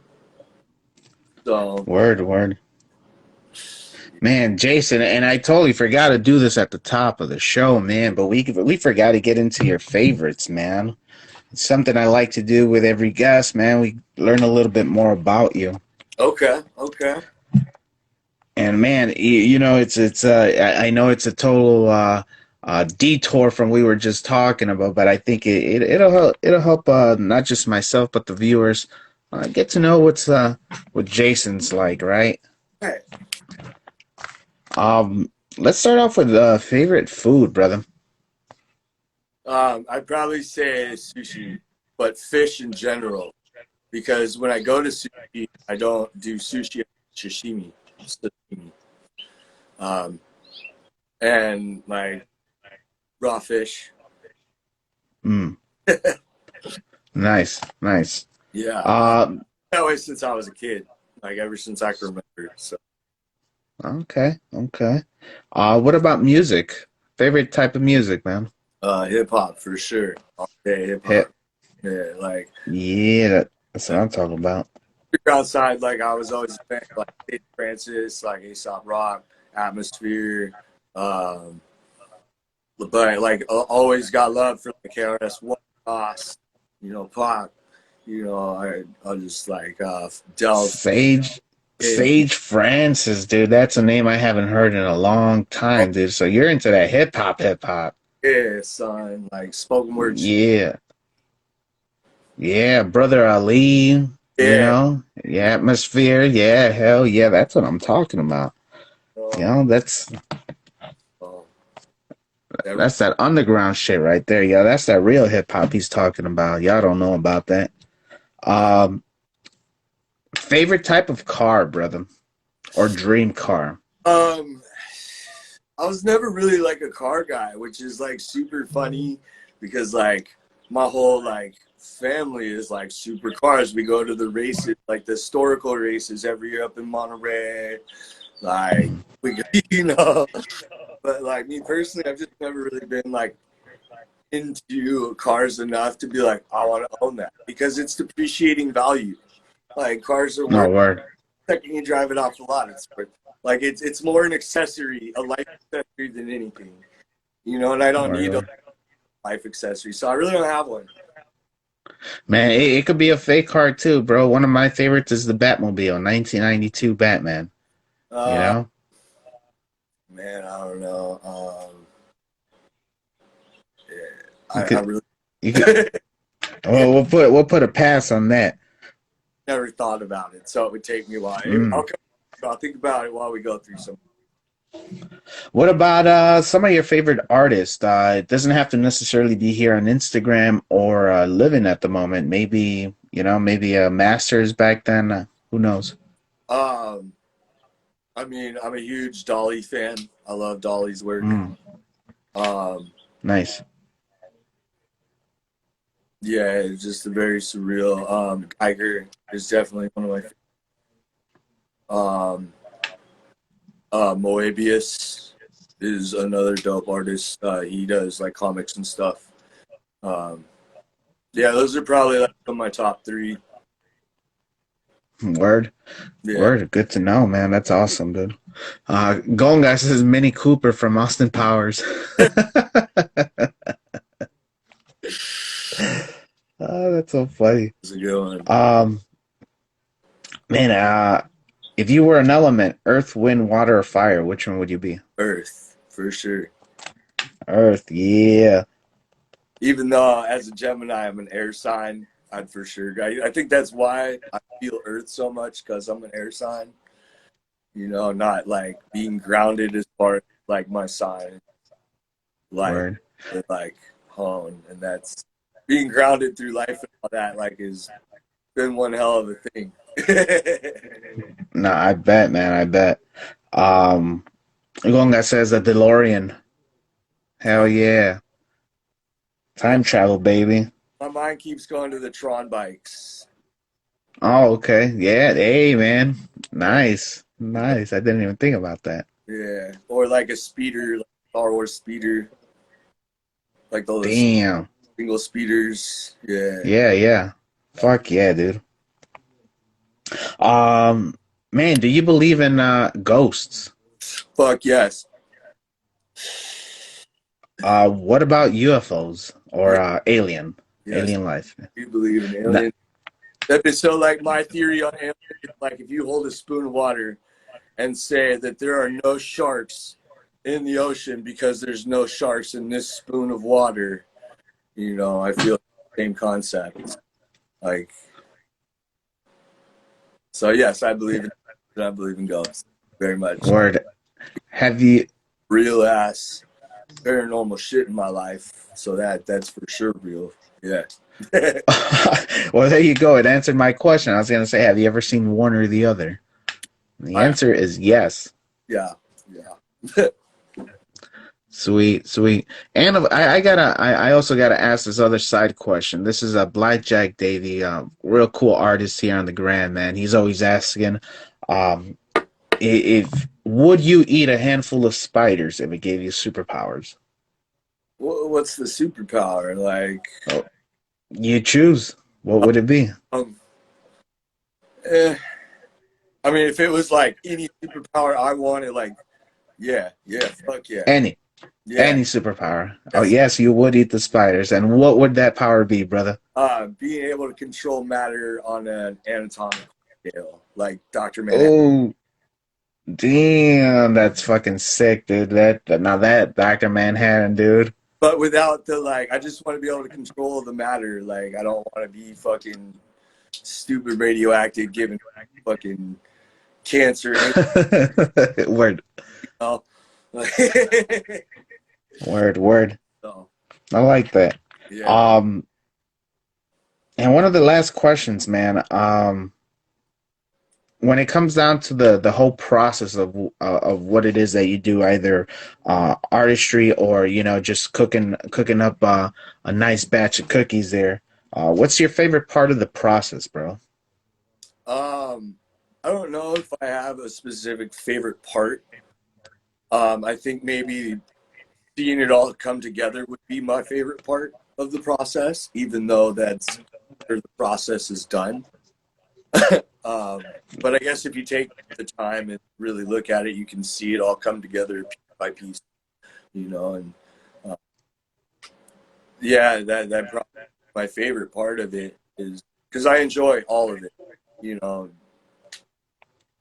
so Word, word. Man, Jason, and I totally forgot to do this at the top of the show, man, but we forgot to get into your favorites, man. It's something I like to do with every guest, man. We learn a little bit more about you. okay, okay. And man, you know, I know it's a total detour from we were just talking about, but I think it'll help not just myself but the viewers get to know what Jason's like, right? Hey, Let's start off with favorite food, brother. I'd probably say sushi, but fish in general. Because when I go to sushi, I don't do sushi sashimi, sashimi. Um, and like raw fish. Mm, nice, nice. Yeah, Um, that way since I was a kid, like ever since I can remember. So, okay, okay. What about music? Favorite type of music, man? hip hop for sure. All day hip hop. Hip. Yeah, like Yeah, that's what I'm talking about. outside, like I was always a fan of, like St. Francis, like Aesop Rock, Atmosphere. Um, but like always got love for like KRS-One, Ross, you know, Pac. You know, I just like delve Sage in. Sage Francis, dude. That's a name I haven't heard in a long Oh time, dude. So you're into that hip hop. yeah, son, like spoken word. Yeah. Yeah, Brother Ali, you Yeah, know, yeah, atmosphere, yeah, hell yeah, that's what I'm talking about. You um, know, that's um, every, that's that underground shit right there. Yeah, that's that real hip hop he's talking about. Y'all don't know about that. Um, favorite type of car, brother, or dream car? um, I was never really like a car guy, which is like super funny because like my whole like family is like super cars. We go to the races, like the historical races every year up in Monterey. Like we, you know, but like me personally, I've just never really been like into cars enough to be like, I want to own that because it's depreciating value. Like cars are No worth word. the second you drive it off the lot. It's worth like it's more an accessory, a life accessory than anything. You know, and I don't Word, need a word. life accessory, so I really don't have one. Man, it could be a fake car too, bro. One of my favorites is the Batmobile, 1992 Batman. You Uh, know, man, I don't know. you I could really you could. Well, we'll put a pass on that. never thought about it, so it would take me a while. Mm. I'll think about it while we go through some. What about some of your favorite artists? It doesn't have to necessarily be here on Instagram or living at the moment. Maybe, you know, maybe Masters back then. Who knows? Um, I mean, I'm a huge Dolly fan. I love Dolly's work. Mm, Um, nice. yeah, it's just a very surreal. Geiger is definitely one of my. Um, Moebius is another dope artist. He does like comics and stuff. Um, yeah, those are probably like some of my top three. Word. Yeah. Word. Good to know, man. That's awesome, dude. Golden Guy says Minnie Cooper from Austin Powers. Oh, that's so funny. That's a good one. Um, man, if you were an element, earth, wind, water, or fire, which one would you be? Earth, for sure. Earth, yeah. Even though as a Gemini, I'm an air sign, I'd for sure. I think that's why I feel Earth so much because I'm an air sign. You know, not like being grounded as far as like my sign, like Word. like hone, and that's being grounded through life and all that. Like is been one hell of a thing. No, I bet, man. I bet. Um, Gonga says a DeLorean. Hell Oh, yeah. yeah, Time travel, baby. my mind keeps going to the Tron bikes. Oh, okay. Yeah. Hey, man. Yeah, Nice. Nice. I didn't even think about that. yeah, or like a speeder, like Star Wars speeder. like those Damn. single speeders. Yeah. Yeah. Fuck yeah, dude. Um, Man, do you believe in ghosts? Fuck yes. What about UFOs or Yeah. Yes. alien life? You believe in No. aliens. That is so like my theory on aliens. Like if you hold a spoon of water and say that there are no sharks in the ocean because there's no sharks in this spoon of water, I feel the same concept. Like, so yes, I believe in ghosts very much. Word. Have you? Real ass paranormal shit in my life. So that's for sure real. Yeah. Well, there you go. It answered my question. I was gonna say, have you ever seen one or the other? And the I answer is yes. yeah. Yeah. Sweet. And I also gotta ask this other side question. This is a Blackjack Davy, real cool artist here on the Grand, man. He's always asking, um, if would you eat a handful of spiders if it gave you superpowers? What's the superpower? Like Oh, you choose. What would it be? um eh, I mean if it was like any superpower I wanted, like yeah, fuck yeah. Any Yeah. any superpower. Oh That's yes, you would eat the spiders. And what would that power be, brother? being able to control matter on an anatomical scale, like Dr. Manhattan. Oh, damn, that's fucking sick, dude. That Dr. Manhattan, dude. But without the like, I just want to be able to control the matter. Like, I don't want to be fucking stupid radioactive, giving fucking cancer. Word. Know? Word. So, I like that. yeah. And one of the last questions, man. When it comes down to the whole process of what it is that you do, either artistry or just cooking up a nice batch of cookies there. What's your favorite part of the process, bro? I don't know if I have a specific favorite part. I think maybe seeing it all come together would be my favorite part of the process, even though that's where the process is done. But I guess if you take the time and really look at it, you can see it all come together piece by piece, and uh, yeah, that probably my favorite part of it is because I enjoy all of it, you know,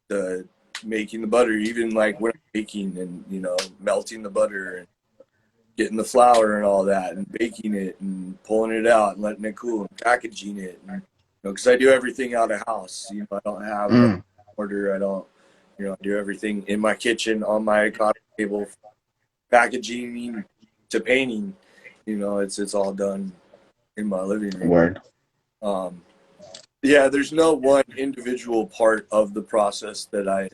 the making the butter, even like when I'm baking and, melting the butter and getting the flour and all that and baking it and pulling it out and letting it cool and packaging it. And, because I do everything out of house, I don't have a Mm, order. I don't, I do everything in my kitchen on my coffee table, packaging to painting, it's all done in my living room. word. Um, yeah, there's no one individual part of the process that I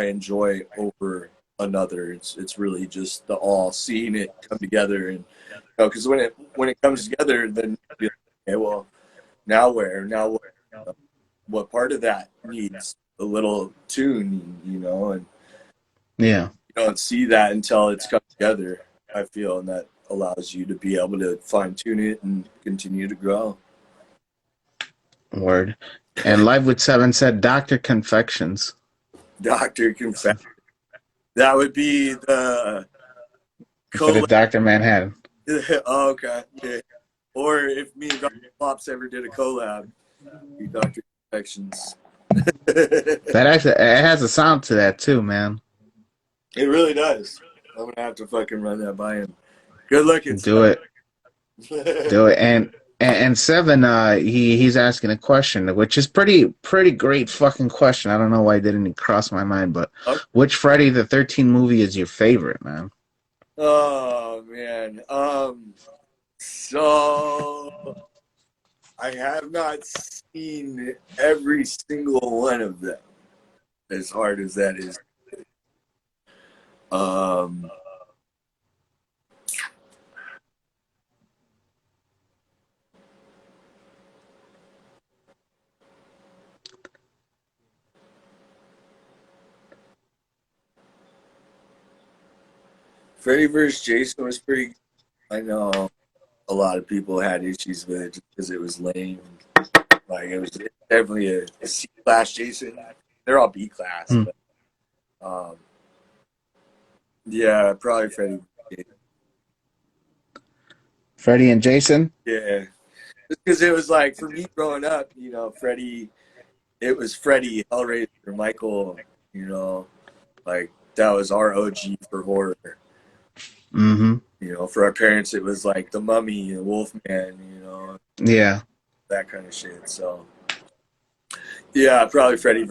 enjoy over another. It's really just the all seeing it come together, and because when it comes together, then you're like, okay, well, now what part of that needs a little tuning, and Yeah, you don't see that until it's come together. I feel, and that allows you to be able to fine tune it and continue to grow. word. And Live with Seven said Dr. Confections. Doctor Confess. That would be the Instead of collab. Dr. Manhattan. Oh, okay. Yeah. Or if me and Dr. Pops ever did a collab, be Dr. Confections. It That actually it has a sound to that too, man. really does. I'm gonna have to fucking run that by him. Good looking Do stuff. it. Do it. And Seven, he's asking a question, which is pretty great fucking question. I don't know why it didn't cross my mind, but Okay. which Friday the 13th movie is your favorite, man? Oh man. So I have not seen every single one of them, as hard as that is. Um, Freddy vs. Jason was pretty good. I know. a lot of people had issues with it just because it was lame. Like it was definitely a C class Jason. They're all B class, Hmm. but um, yeah, probably Freddy. Freddy and Jason? Yeah, just because it was like for me growing up, you know, Freddy. It was Freddy, Hellraiser, Michael. You know, like that was our OG for horror. Mm-hmm. You know, for our parents, it was like the Mummy and Wolfman. You know, Yeah. that kind of shit. So yeah, probably Freddy.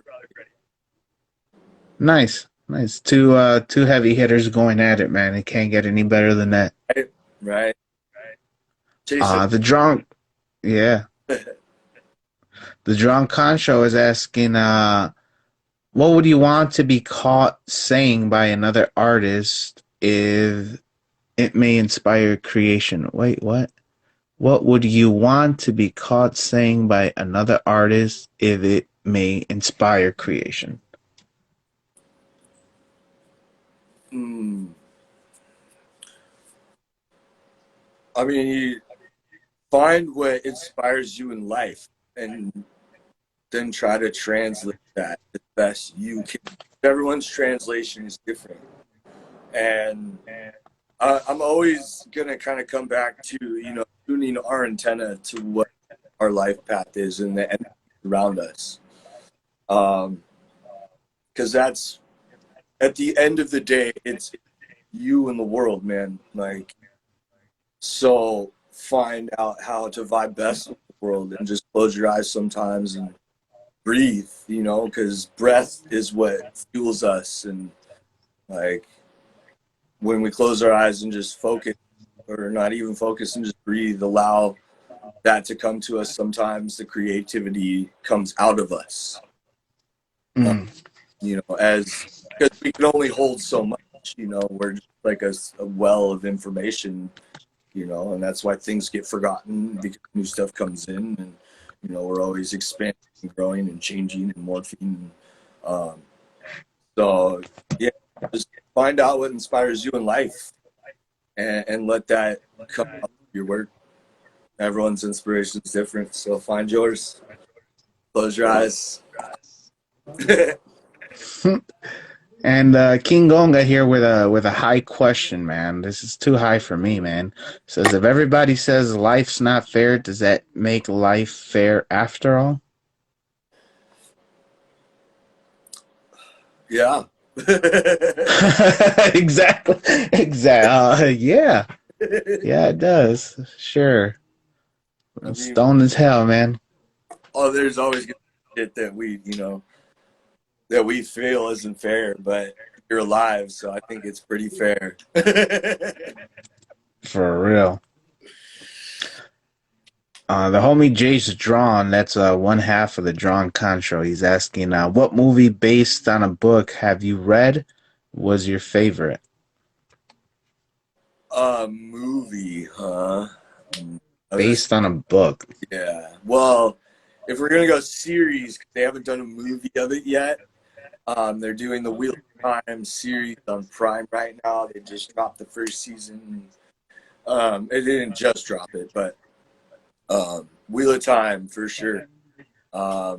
Nice. Nice. Two heavy hitters going at it, man. It can't get any better than that. Right, right. Jason. The drunk, yeah. The drunk concho is asking, what would you want to be caught saying by another artist if it may inspire creation? Wait, what? What would you want to be caught saying by another artist if it may inspire creation? Mm, I mean, you find what inspires you in life, and then try to translate that as best you can. Everyone's translation is different, and I'm always gonna kind of come back to tuning our antenna to what our life path is and the energy around us, because that's at the end of the day, it's you and the world, man. Like, so find out how to vibe best with the world and just close your eyes sometimes and breathe, because breath is what fuels us. And like when we close our eyes and just focus, or not even focus and just breathe, allow that to come to us, sometimes the creativity comes out of us. Mm. As because we can only hold so much. We're just like a well of information, and that's why things get forgotten because new stuff comes in, and we're always expanding and growing and changing and morphing. So yeah, just find out what inspires you in life, and let that come out of your work. Everyone's inspiration is different, so find yours. Close your eyes. And King Gonga here with a high question, man. This is too high for me, man. Says if everybody says life's not fair, does that make life fair after all? Yeah. Exactly. Exactly. Yeah. Yeah, it does. Sure. I mean, Stoned as hell, man. there's always gonna be shit that we feel isn't fair, but you're alive, so I think it's pretty fair. For real. The homie Jay's Drawn, that's one half of the Drawn Contra. He's asking, what movie based on a book have you read was your favorite? Movie, huh? Based on a book. Yeah. Well, if we're gonna go series, 'cause they haven't done a movie of it yet. They're doing the Wheel of Time series on Prime right now. They just dropped the first season. They didn't just drop it, but Wheel of Time for sure. I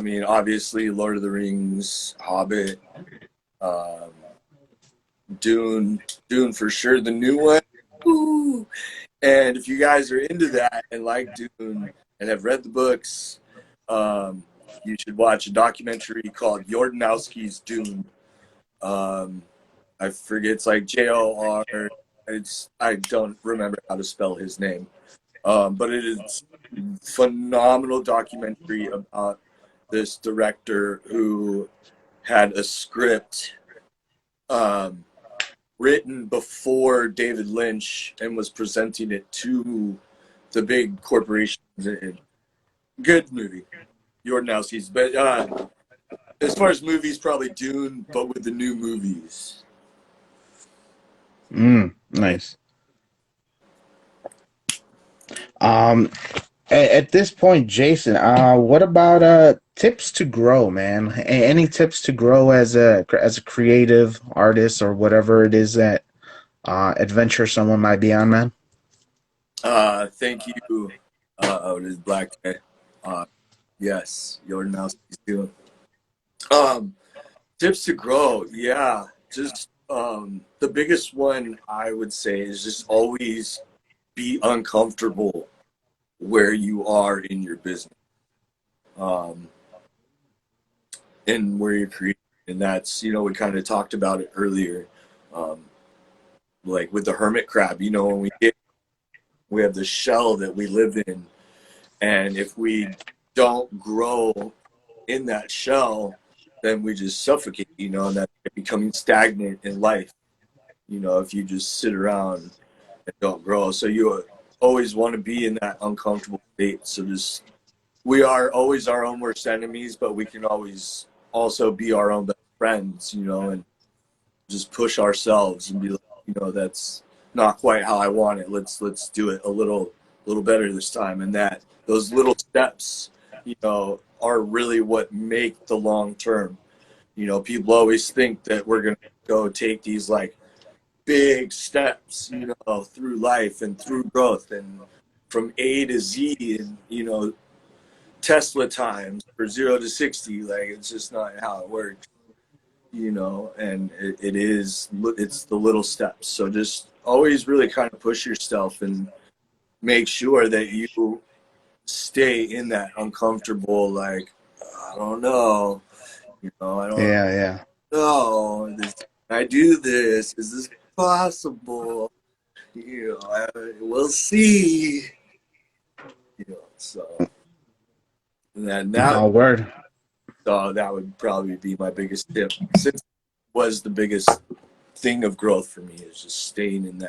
mean, obviously, Lord of the Rings, Hobbit, um, Dune for sure. The new one. Ooh. And if you guys are into that and like Dune and have read the books, you should watch a documentary called Jordanowski's Dune. I forget, it's like Jor. I don't remember how to spell his name, but it is a phenomenal documentary about this director who had a script written before David Lynch and was presenting it to the big corporations. Good movie, Jordanowski's. But as far as movies, probably Dune, but with the new movies. Nice. At this point, Jason, what about tips to grow, man? Any tips to grow as a creative artist or whatever it is that adventure someone might be on, man? Thank you. It is Black Day. Yes, you're now too. Um, Tips to grow. Yeah, just the biggest one I would say is just always be uncomfortable where you are in your business, um, and where you're creating. And that's, we kind of talked about it earlier, um, like with the hermit crab. When we have the shell that we live in, and if we don't grow in that shell, then we just suffocate, and that's becoming stagnant in life, if you just sit around and don't grow. So you always want to be in that uncomfortable state. So just, we are always our own worst enemies, but we can always also be our own best friends, and just push ourselves and be like, that's not quite how I want it. Let's do it a little better this time. And that those little steps, are really what make the long term. People always think that we're gonna go take these like big steps, through life and through growth and from A to Z and Tesla times for 0 to 60. Like, it's just not how it works. And it's the little steps. So just always really kind of push yourself and make sure that you stay in that uncomfortable, like, I don't know, I don't Yeah, yeah. know, I do this, is this possible? We'll see, so, and then No word. that would probably be my biggest tip, since it was the biggest thing of growth for me, is just staying in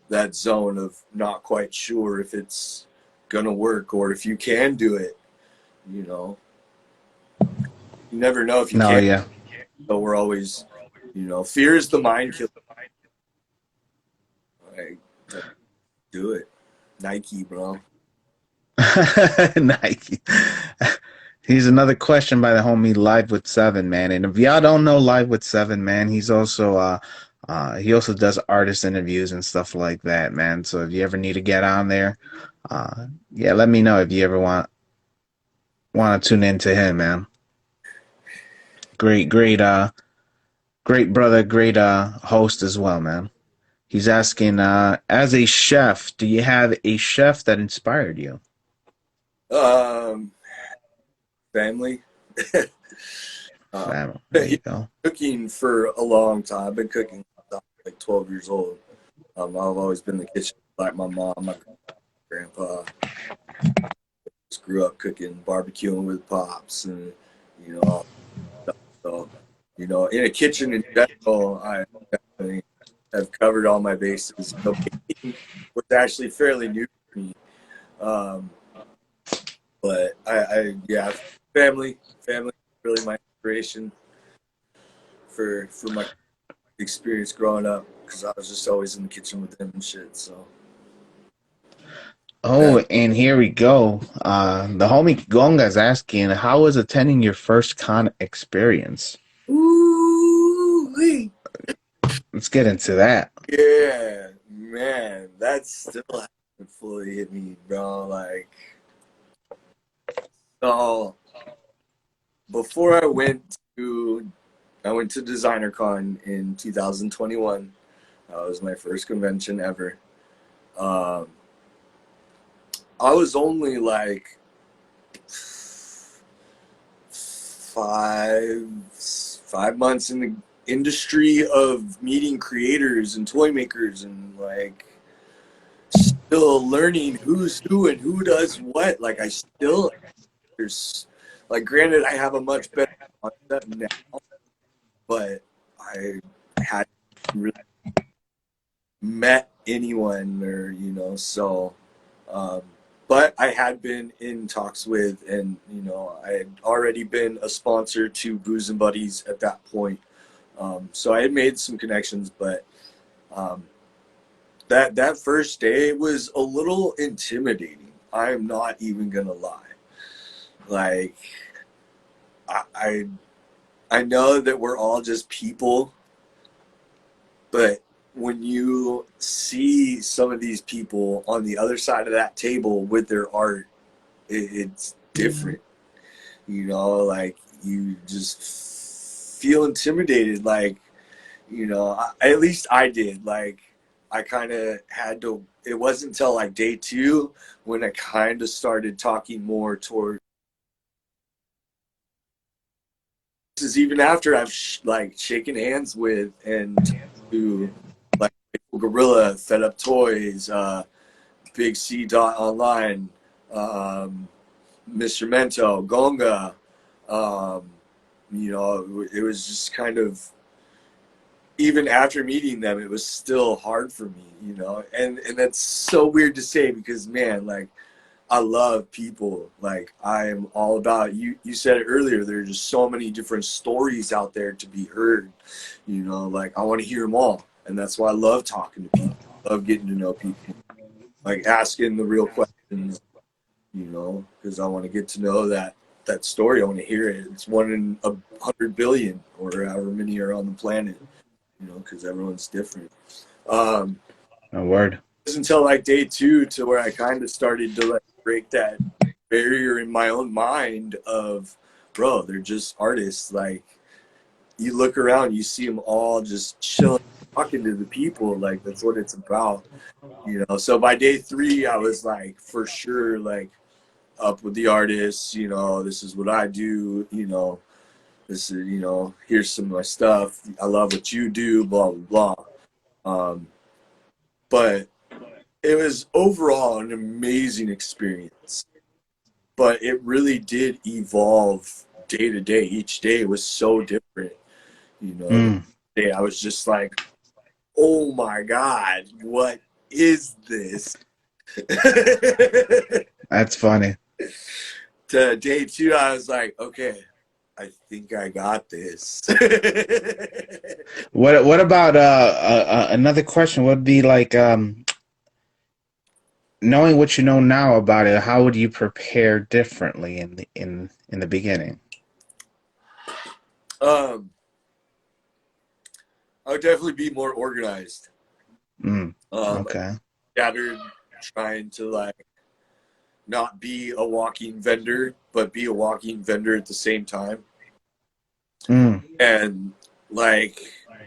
that zone of not quite sure if it's gonna work or if you can do it. You never know if you No, can. yeah. So we're always, fear is the mind killer. Like, do it, Nike, bro. Nike. He's another question by the homie Live with Seven, man. And if y'all don't know Live with Seven, man, he also does artist interviews and stuff like that, man. So if you ever need to get on there, yeah, let me know if you ever want to tune into him, man. Great brother, great host as well, man. He's asking, as a chef, do you have a chef that inspired you? Um, Family. Family. There you go. Cooking for a long time. I've been cooking since I was like 12 years old. I've always been in the kitchen, like my mom, my grandpa. Just grew up cooking, barbecuing with pops, and all that stuff. So, in a kitchen in general, I definitely have covered all my bases. Baking was actually fairly new to me, um, but yeah, family, really my inspiration for my experience growing up, because I was just always in the kitchen with them and shit. So Oh, that. and here we go. The homie Gonga's asking, how was attending your first con experience? Ooh, Let's get into that. yeah, man, that still hasn't fully hit me, bro. Like, so before I went to DesignerCon in 2021. That was my first convention ever. Um, I was only like five months in the industry of meeting creators and toy makers, and like still learning who's who and who does what. Like, there's, like, granted, I have a much better concept now, but I hadn't really met anyone, or so, um, but I had been in talks with, and I had already been a sponsor to Booze and Buddies at that point. So I had made some connections, but um, that first day was a little intimidating. I'm not even gonna lie. Like, I I know that we're all just people, but when you see see some of these people on the other side of that table with their art, it's different. You know, like you just feel intimidated. Like, you know, at least I did. Like, I kind of had to. It wasn't until like day 2 when I kind of started talking more toward. This is even after I've like shaken hands with and to like Gorilla, Fed Up Toys, Big C Dot Online, Mr. Mento, Gonga. You know, it was just kind of, even after meeting them, it was still hard for me, you know, and that's so weird to say because, man, like, I love people. Like, I am all about, you said it earlier, there are just so many different stories out there to be heard, you know, like, I want to hear them all. And that's why I love talking to people. I love getting to know people, like asking the real questions, you know, because I want to get to know that story. I want to hear it. It's 1 in 100 billion or however many are on the planet, you know, because everyone's different. A word. It wasn't until like day 2 to where I kind of started to like break that barrier in my own mind of, bro, they're just artists. Like, you look around, you see them all just chilling, talking to the people. Like, that's what it's about, you know. So by day 3, I was like, for sure, like, up with the artists, you know, this is what I do, you know, this is, you know, here's some of my stuff. I love what you do, blah, blah, blah. But it was overall an amazing experience. But it really did evolve day to day. Each day was so different, you know. The day I was just like, oh my God, what is this? That's funny. To day 2, I was like, okay, I think I got this. What about another question would be like, knowing what you know now about it, how would you prepare differently in the beginning? I would definitely be more organized. Okay. Scattered, trying to like not be a walking vendor, but be a walking vendor at the same time. And like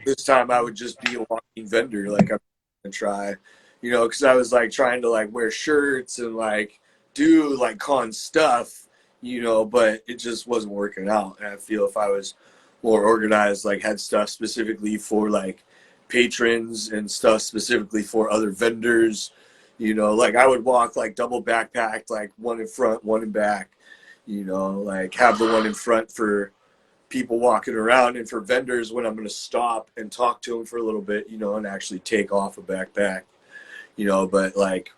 this time, I would just be a walking vendor. Like, I'm gonna try, you know, because I was like trying to like wear shirts and like do like con stuff, you know, but it just wasn't working out. And I feel if I was more organized, like had stuff specifically for like patrons and stuff specifically for other vendors, you know, like I would walk like double backpacked, like one in front, one in back, you know, like have the one in front for people walking around and for vendors when I'm going to stop and talk to them for a little bit, you know, and actually take off a backpack, you know. But like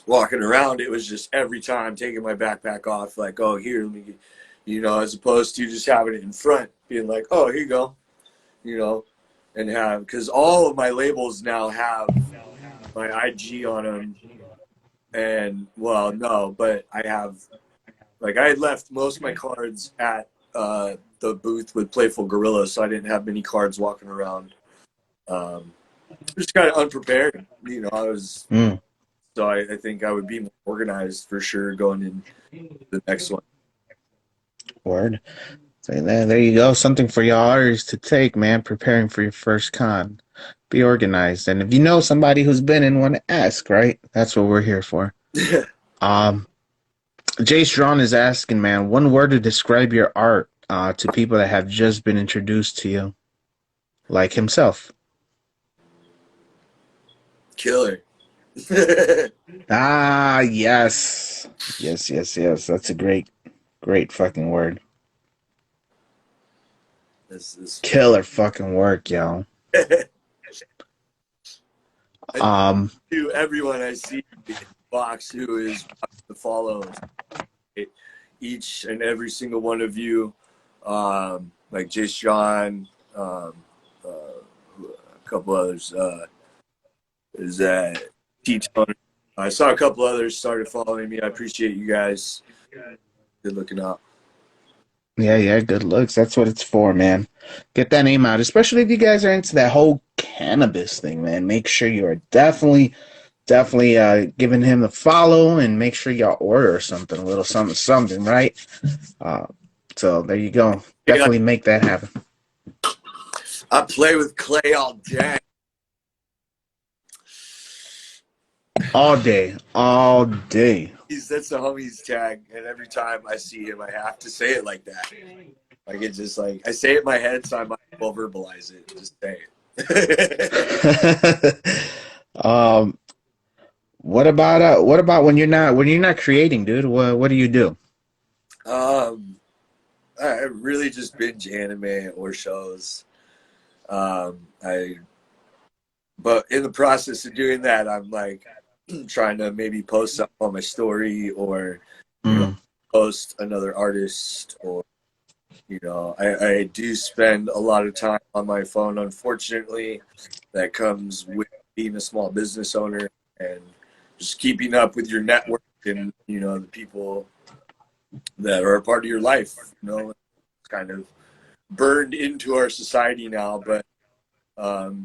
walking around, it was just every time taking my backpack off, like, oh, here, let me get, you know, as opposed to just having it in front, being like, oh, here you go, you know, and have, because all of my labels now have my IG on them. And well, no, but I have, like, I had left most of my cards at the booth with Playful Gorilla, so I didn't have many cards walking around. Just kind of unprepared, you know. I was so I think I would be more organized for sure going in the next one. Word. So there you go. Something for y'all artists to take, man. Preparing for your first con. Be organized, and if you know somebody who's been in one, ask. Right. That's what we're here for. Jace Drawn is asking, man, one word to describe your art to people that have just been introduced to you, like himself. Killer. Yes. Yes. That's a great fucking word. This Killer fucking work, yo. To everyone I see in the box who is the follows, each and every single one of you, like Jace John, a couple others, is that T-Tone. I saw a couple others started following me. I appreciate you guys. Good looking out. Yeah, good looks. That's what it's for, man. Get that name out, especially if you guys are into that whole cannabis thing, man, make sure you are definitely giving him the follow, and make sure y'all order something, a little something, right? Uh, so there you go. Yeah, Definitely make that happen. I play with Clay all day. All day, all day. That's the homie's tag, and every time I see him, I have to say it like that. Like it's just like I say it in my head, so I might as well verbalize it. Just say it. What about when you're not creating, dude? What do you do? um, I really just binge anime or shows. I But in the process of doing that, I'm like trying to maybe post something on my story, or Mm. post another artist, or I do spend a lot of time on my phone. Unfortunately, that comes with being a small business owner and just keeping up with your network and the people that are a part of your life. It's kind of burned into our society now, but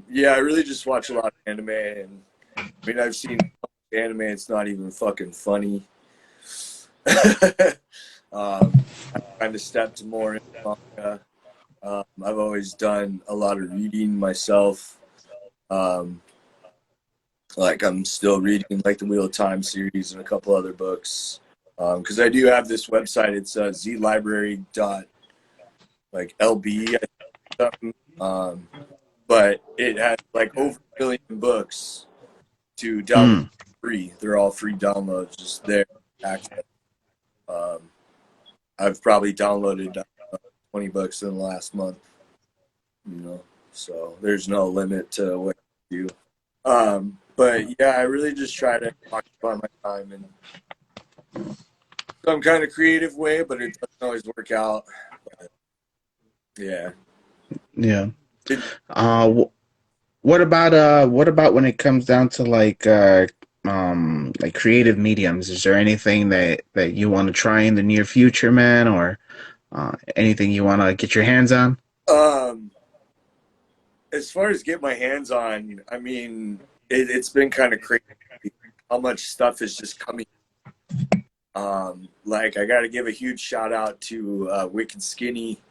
yeah, I really just watch a lot of anime, and I mean, I've seen anime, it's not even fucking funny. I've kind of stepped more into manga. I've always done a lot of reading myself. Like I'm still reading like the Wheel of Time series and a couple other books. Because I do have this website. It's zlibrary.lb, I think, something. But it has like over 1 million books to download free. They're all free downloads, just there. Access. I've probably downloaded 20 books in the last month. So there's no limit to what you do. But yeah, I really just try to occupy my time in some kind of creative way, but it doesn't always work out. But yeah. Yeah. What about when it comes down to like creative mediums? Is there anything that you want to try in the near future, man, or anything you want to get your hands on? Um, as far as get my hands on, I mean, it's been kind of crazy how much stuff is just coming. Like I got to give a huge shout out to Wicked Skinny.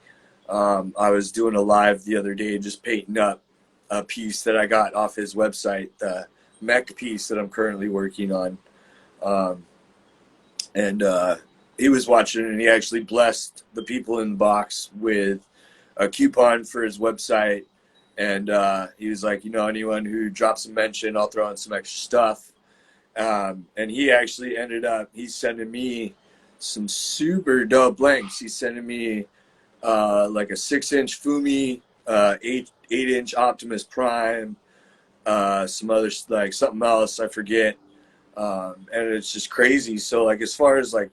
I was doing a live the other day, just painting up a piece that I got off his website, the mech piece that I'm currently working on. And he was watching, and he actually blessed the people in the box with a coupon for his website. And he was like, anyone who drops a mention, I'll throw in some extra stuff. And he actually ended up, he's sending me some super dope blanks. He's sending me like a 6-inch Fumi, 8-inch Optimus Prime, some other, like something else, I forget. And it's just crazy. So like, as far as like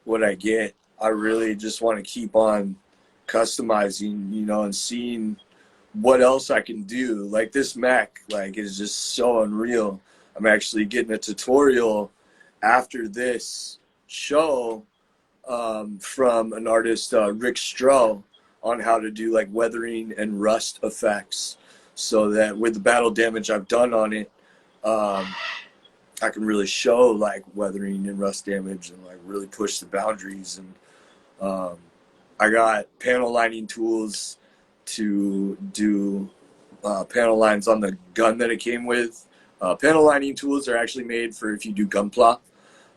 what I get, I really just want to keep on customizing, and seeing what else I can do. Like this mech, like, is just so unreal. I'm actually getting a tutorial after this show from an artist, Rick Stroh, on how to do like weathering and rust effects, so that with the battle damage I've done on it, I can really show like weathering and rust damage and like really push the boundaries. And I got panel lining tools to do panel lines on the gun that it came with. Panel lining tools are actually made for if you do gunpla.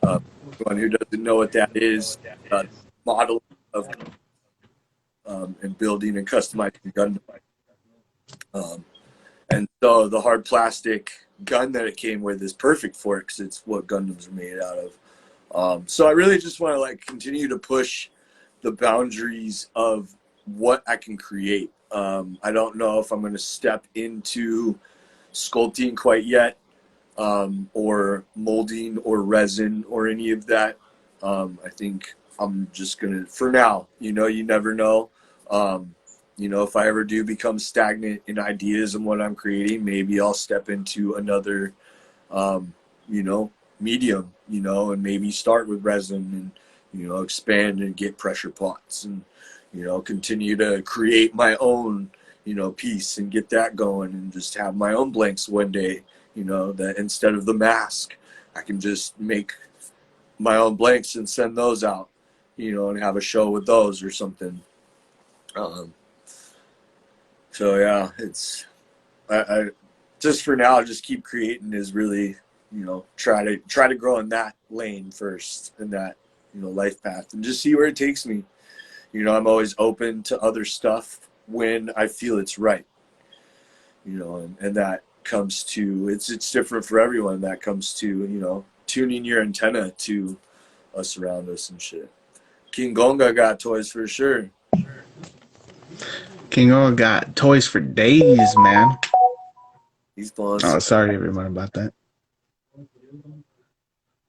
Anyone who doesn't know what that is, modeling of and building and customizing gun. And so the hard plastic gun that it came with is perfect for it because it's what Gundams are made out of. So I really just want to like continue to push the boundaries of what I can create. I don't know if I'm going to step into sculpting quite yet, or molding or resin or any of that. I think I'm just going to, for now, you never know. If I ever do become stagnant in ideas and what I'm creating, maybe I'll step into another, medium, and maybe start with resin and, expand and get pressure pots and, continue to create my own, piece and get that going and just have my own blanks one day, that instead of the mask, I can just make my own blanks and send those out, and have a show with those or something. So yeah, I just for now, just keep creating is really, try to grow in that lane first, in that, life path, and just see where it takes me. I'm always open to other stuff when I feel it's right, and that comes to, it's different for everyone. That comes to, tuning your antenna to us around us and shit. King Gonga got toys for sure. King O got toys for days, man. He's pulling. Oh, sorry everyone about that.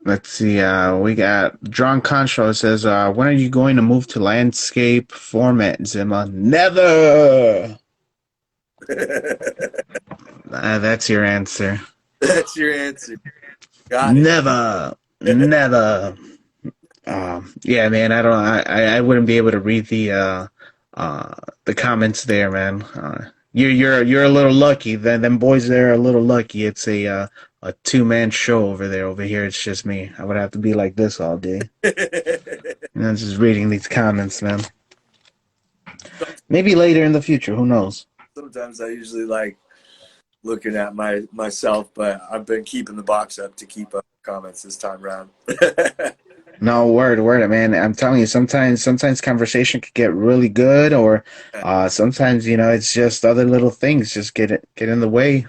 Let's see, we got Drawn Control says, when are you going to move to landscape format, Zimmer? Never! That's your answer. That's your answer. Got it. Never! Never! Yeah, man, I wouldn't be able to read the comments there, man. You're a little lucky. Them boys there are a little lucky. It's a 2-man show over there. Over here, it's just me. I would have to be like this all day. Just reading these comments, man. Maybe later in the future, who knows? Sometimes I usually like looking at myself, but I've been keeping the box up to keep up comments this time around. No, word, man. I'm telling you, sometimes conversation could get really good, or sometimes it's just other little things just get in the way,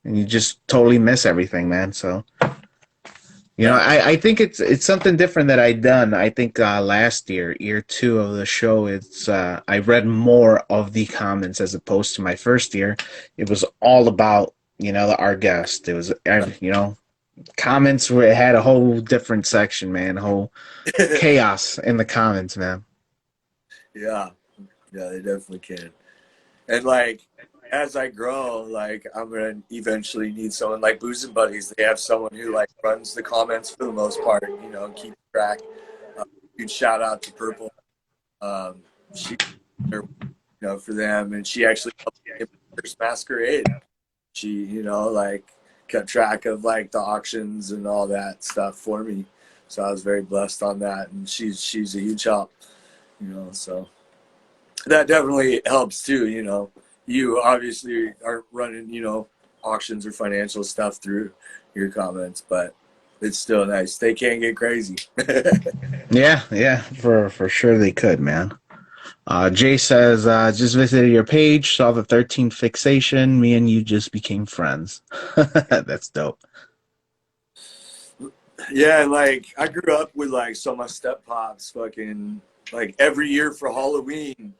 and you just totally miss everything, man. So, I think it's something different that I done. I think last year 2 of the show, it's I read more of the comments as opposed to my first year. It was all about our guest. It was comments where it had a whole different section, man. A whole chaos in the comments, man. Yeah, they definitely can. And like, as I grow, like I'm gonna eventually need someone like Booze and Buddies. They have someone who like runs the comments for the most part, and keep track. Huge shout out to Purple. She, for them, and she actually helped me get my first Maskerade. She, like kept track of like the auctions and all that stuff for me. So I was very blessed on that, and she's a huge help. So that definitely helps too. You obviously aren't running, auctions or financial stuff through your comments, but it's still nice. They can get crazy. Yeah, for sure they could, man. Jay says, just visited your page, saw the 13 fixation. Me and you just became friends. That's dope. Yeah, like I grew up with like some of my step pops fucking like every year for Halloween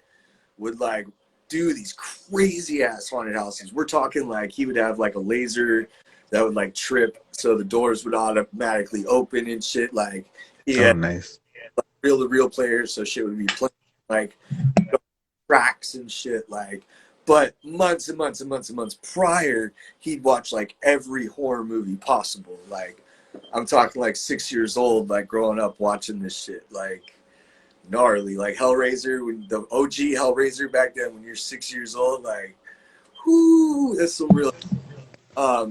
would like do these crazy ass haunted houses. We're talking like he would have like a laser that would like trip so the doors would automatically open and shit. Like he had nice. like, reel-to-reel players, so shit would be playing like tracks and shit. Like, but months and months and months and months prior, he'd watch like every horror movie possible. Like, I'm talking like 6 years old, like growing up watching this shit. Like, gnarly, like Hellraiser, when the OG Hellraiser back then, when you're 6 years old, like, whoo, that's some real.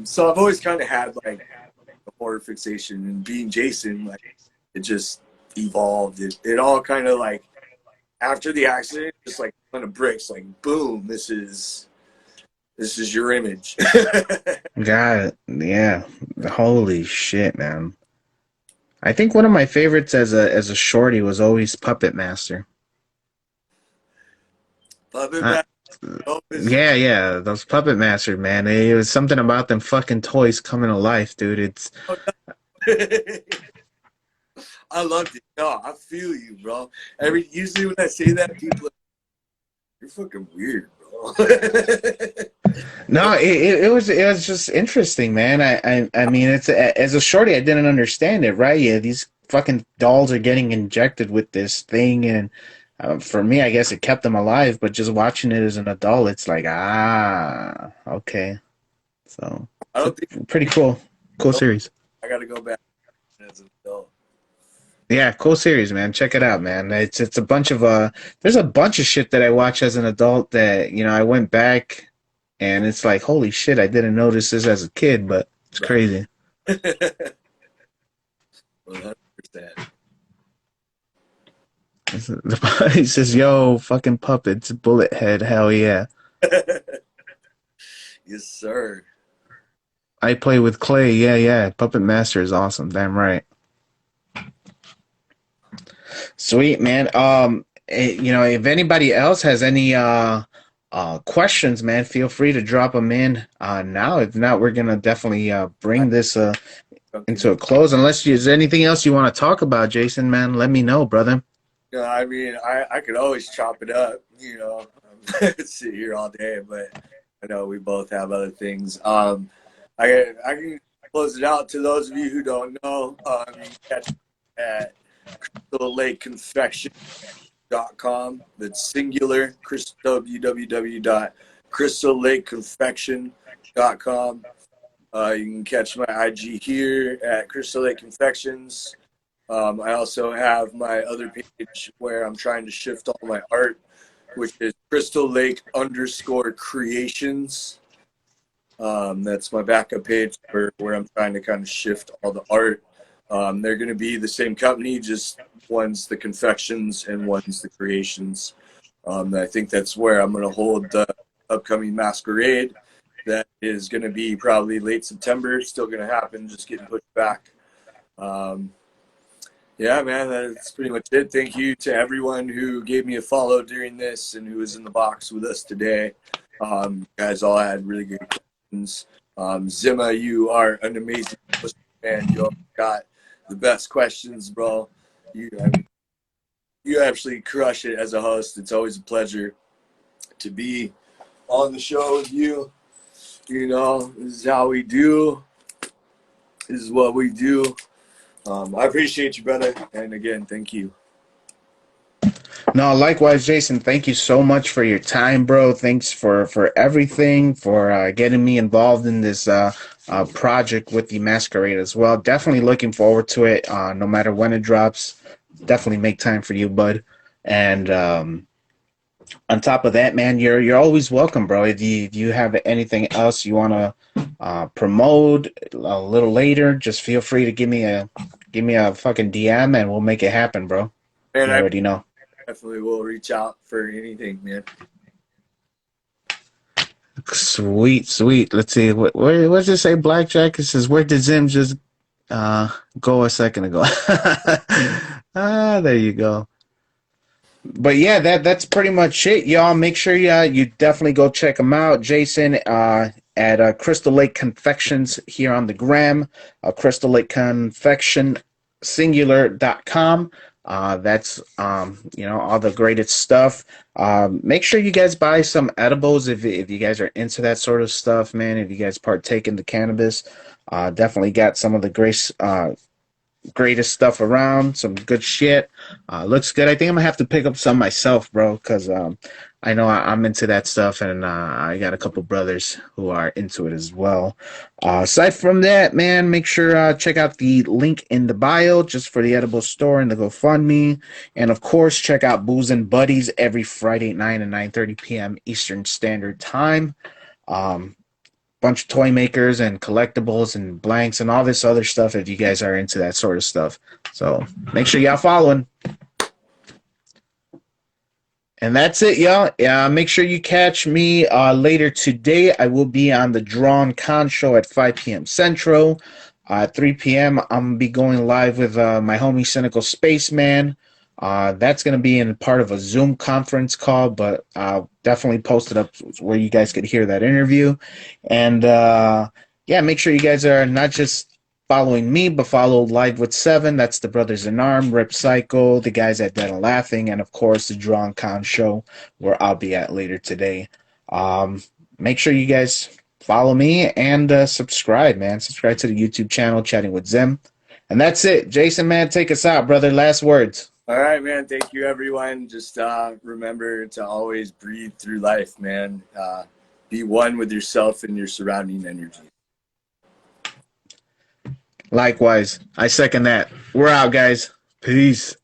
So I've always kind of had like a horror fixation, and being Jason, like, it just evolved. It all kind of like after the accident, just like on of bricks, like boom, this is your image. Got it. Yeah. Holy shit, man. I think one of my favorites as a shorty was always Puppet Master. Puppet Master. Yeah, those Puppet Masters, man. It was something about them fucking toys coming to life, dude. It's I loved it. No, I feel you, bro. Usually when I say that, people are, you're fucking weird, bro. No, it was just interesting, man. I mean, it's as a shorty, I didn't understand it, right? Yeah, these fucking dolls are getting injected with this thing, and for me, I guess it kept them alive. But just watching it as an adult, it's like, okay. So I don't think pretty cool series. I got to go back as an adult. Yeah, cool series, man. Check it out, man. It's a bunch of there's a bunch of shit that I watch as an adult that, I went back and it's like, holy shit, I didn't notice this as a kid, but it's Right. crazy. 100%. He says, "Yo, fucking puppets, bullet head, hell yeah." Yes, sir. I play with clay, yeah, yeah. Puppet Master is awesome, damn right. Sweet man. If anybody else has any questions, man, feel free to drop them in now. If not, we're gonna definitely I bring this don't think into a close. Unless there's anything else you want to talk about, Jason, man, let me know, brother. I mean, I could always chop it up, sit here all day, but I know we both have other things. I can close it out to those of you who don't know. You can catch me at crystalllakeconfection.com. That's singular. www.crystalllakeconfection.com. You can catch my IG here at Crystal Lake Confections. I also have my other page where I'm trying to shift all my art, which is Crystal Lake _creations. That's my backup page where I'm trying to kind of shift all the art. They're going to be the same company, just one's the confections and one's the creations. I think that's where I'm going to hold the upcoming Maskerade. That is going to be probably late September. Still going to happen, just getting pushed back. Yeah, man, that's pretty much it. Thank you to everyone who gave me a follow during this and who was in the box with us today. You guys all had really good questions. Zimma, you are an amazing man. You got the best questions, bro. You actually crush it as a host. It's always a pleasure to be on the show with you. This is how we do. This is what we do. I appreciate you, brother. And again, thank you. No, likewise, Jason. Thank you so much for your time, bro. Thanks for everything, for getting me involved in this project with the Masquerade as well. Definitely looking forward to it. No matter when it drops, definitely make time for you, bud. And on top of that, man, you're always welcome, bro. If you have anything else you want to promote a little later, just feel free to give me a fucking DM and we'll make it happen, bro. Man, You I already know. definitely will reach out for anything, man. Sweet, sweet. Let's see. What does it say? Blackjack. It says, "Where did Zim just go a second ago?" There you go. But yeah, that's pretty much it, y'all. Make sure you definitely go check them out, Jason. At Crystal Lake Confections here on the gram, Crystal Lake Confection singular.com. That's all the greatest stuff. Make sure you guys buy some edibles if you guys are into that sort of stuff, man. If you guys partake in the cannabis, definitely got some of the greatest stuff around. Some good shit. Looks good. I think I'm gonna have to pick up some myself, bro, because I know I'm into that stuff, and I got a couple brothers who are into it as well. Aside from that, man, make sure check out the link in the bio just for the edible store and the GoFundMe, and of course check out Booze and Buddies every Friday 9 and 9:30 p.m. Eastern Standard Time. Um, Bunch of toy makers and collectibles and blanks and all this other stuff if you guys are into that sort of stuff. So make sure y'all following. And that's it, y'all. Make sure you catch me later today. I will be on the Drawn Con show at 5 p.m. Central. At 3 p.m., I'm going to be going live with my homie Cynical Spaceman. That's going to be in part of a Zoom conference call, but I'll definitely post it up where you guys could hear that interview. And yeah, make sure you guys are not just following me, but follow Live with Seven. That's the Brothers in Arm, Rip Cycle, the guys at Dead and Laughing, and of course the Drawn Con show where I'll be at later today. Make sure you guys follow me and subscribe, man. Subscribe to the YouTube channel, Chatting with Zim. And that's it. Jason, man, take us out, brother. Last words. All right, man. Thank you, everyone. Just remember to always breathe through life, man. Be one with yourself and your surrounding energy. Likewise. I second that. We're out, guys. Peace.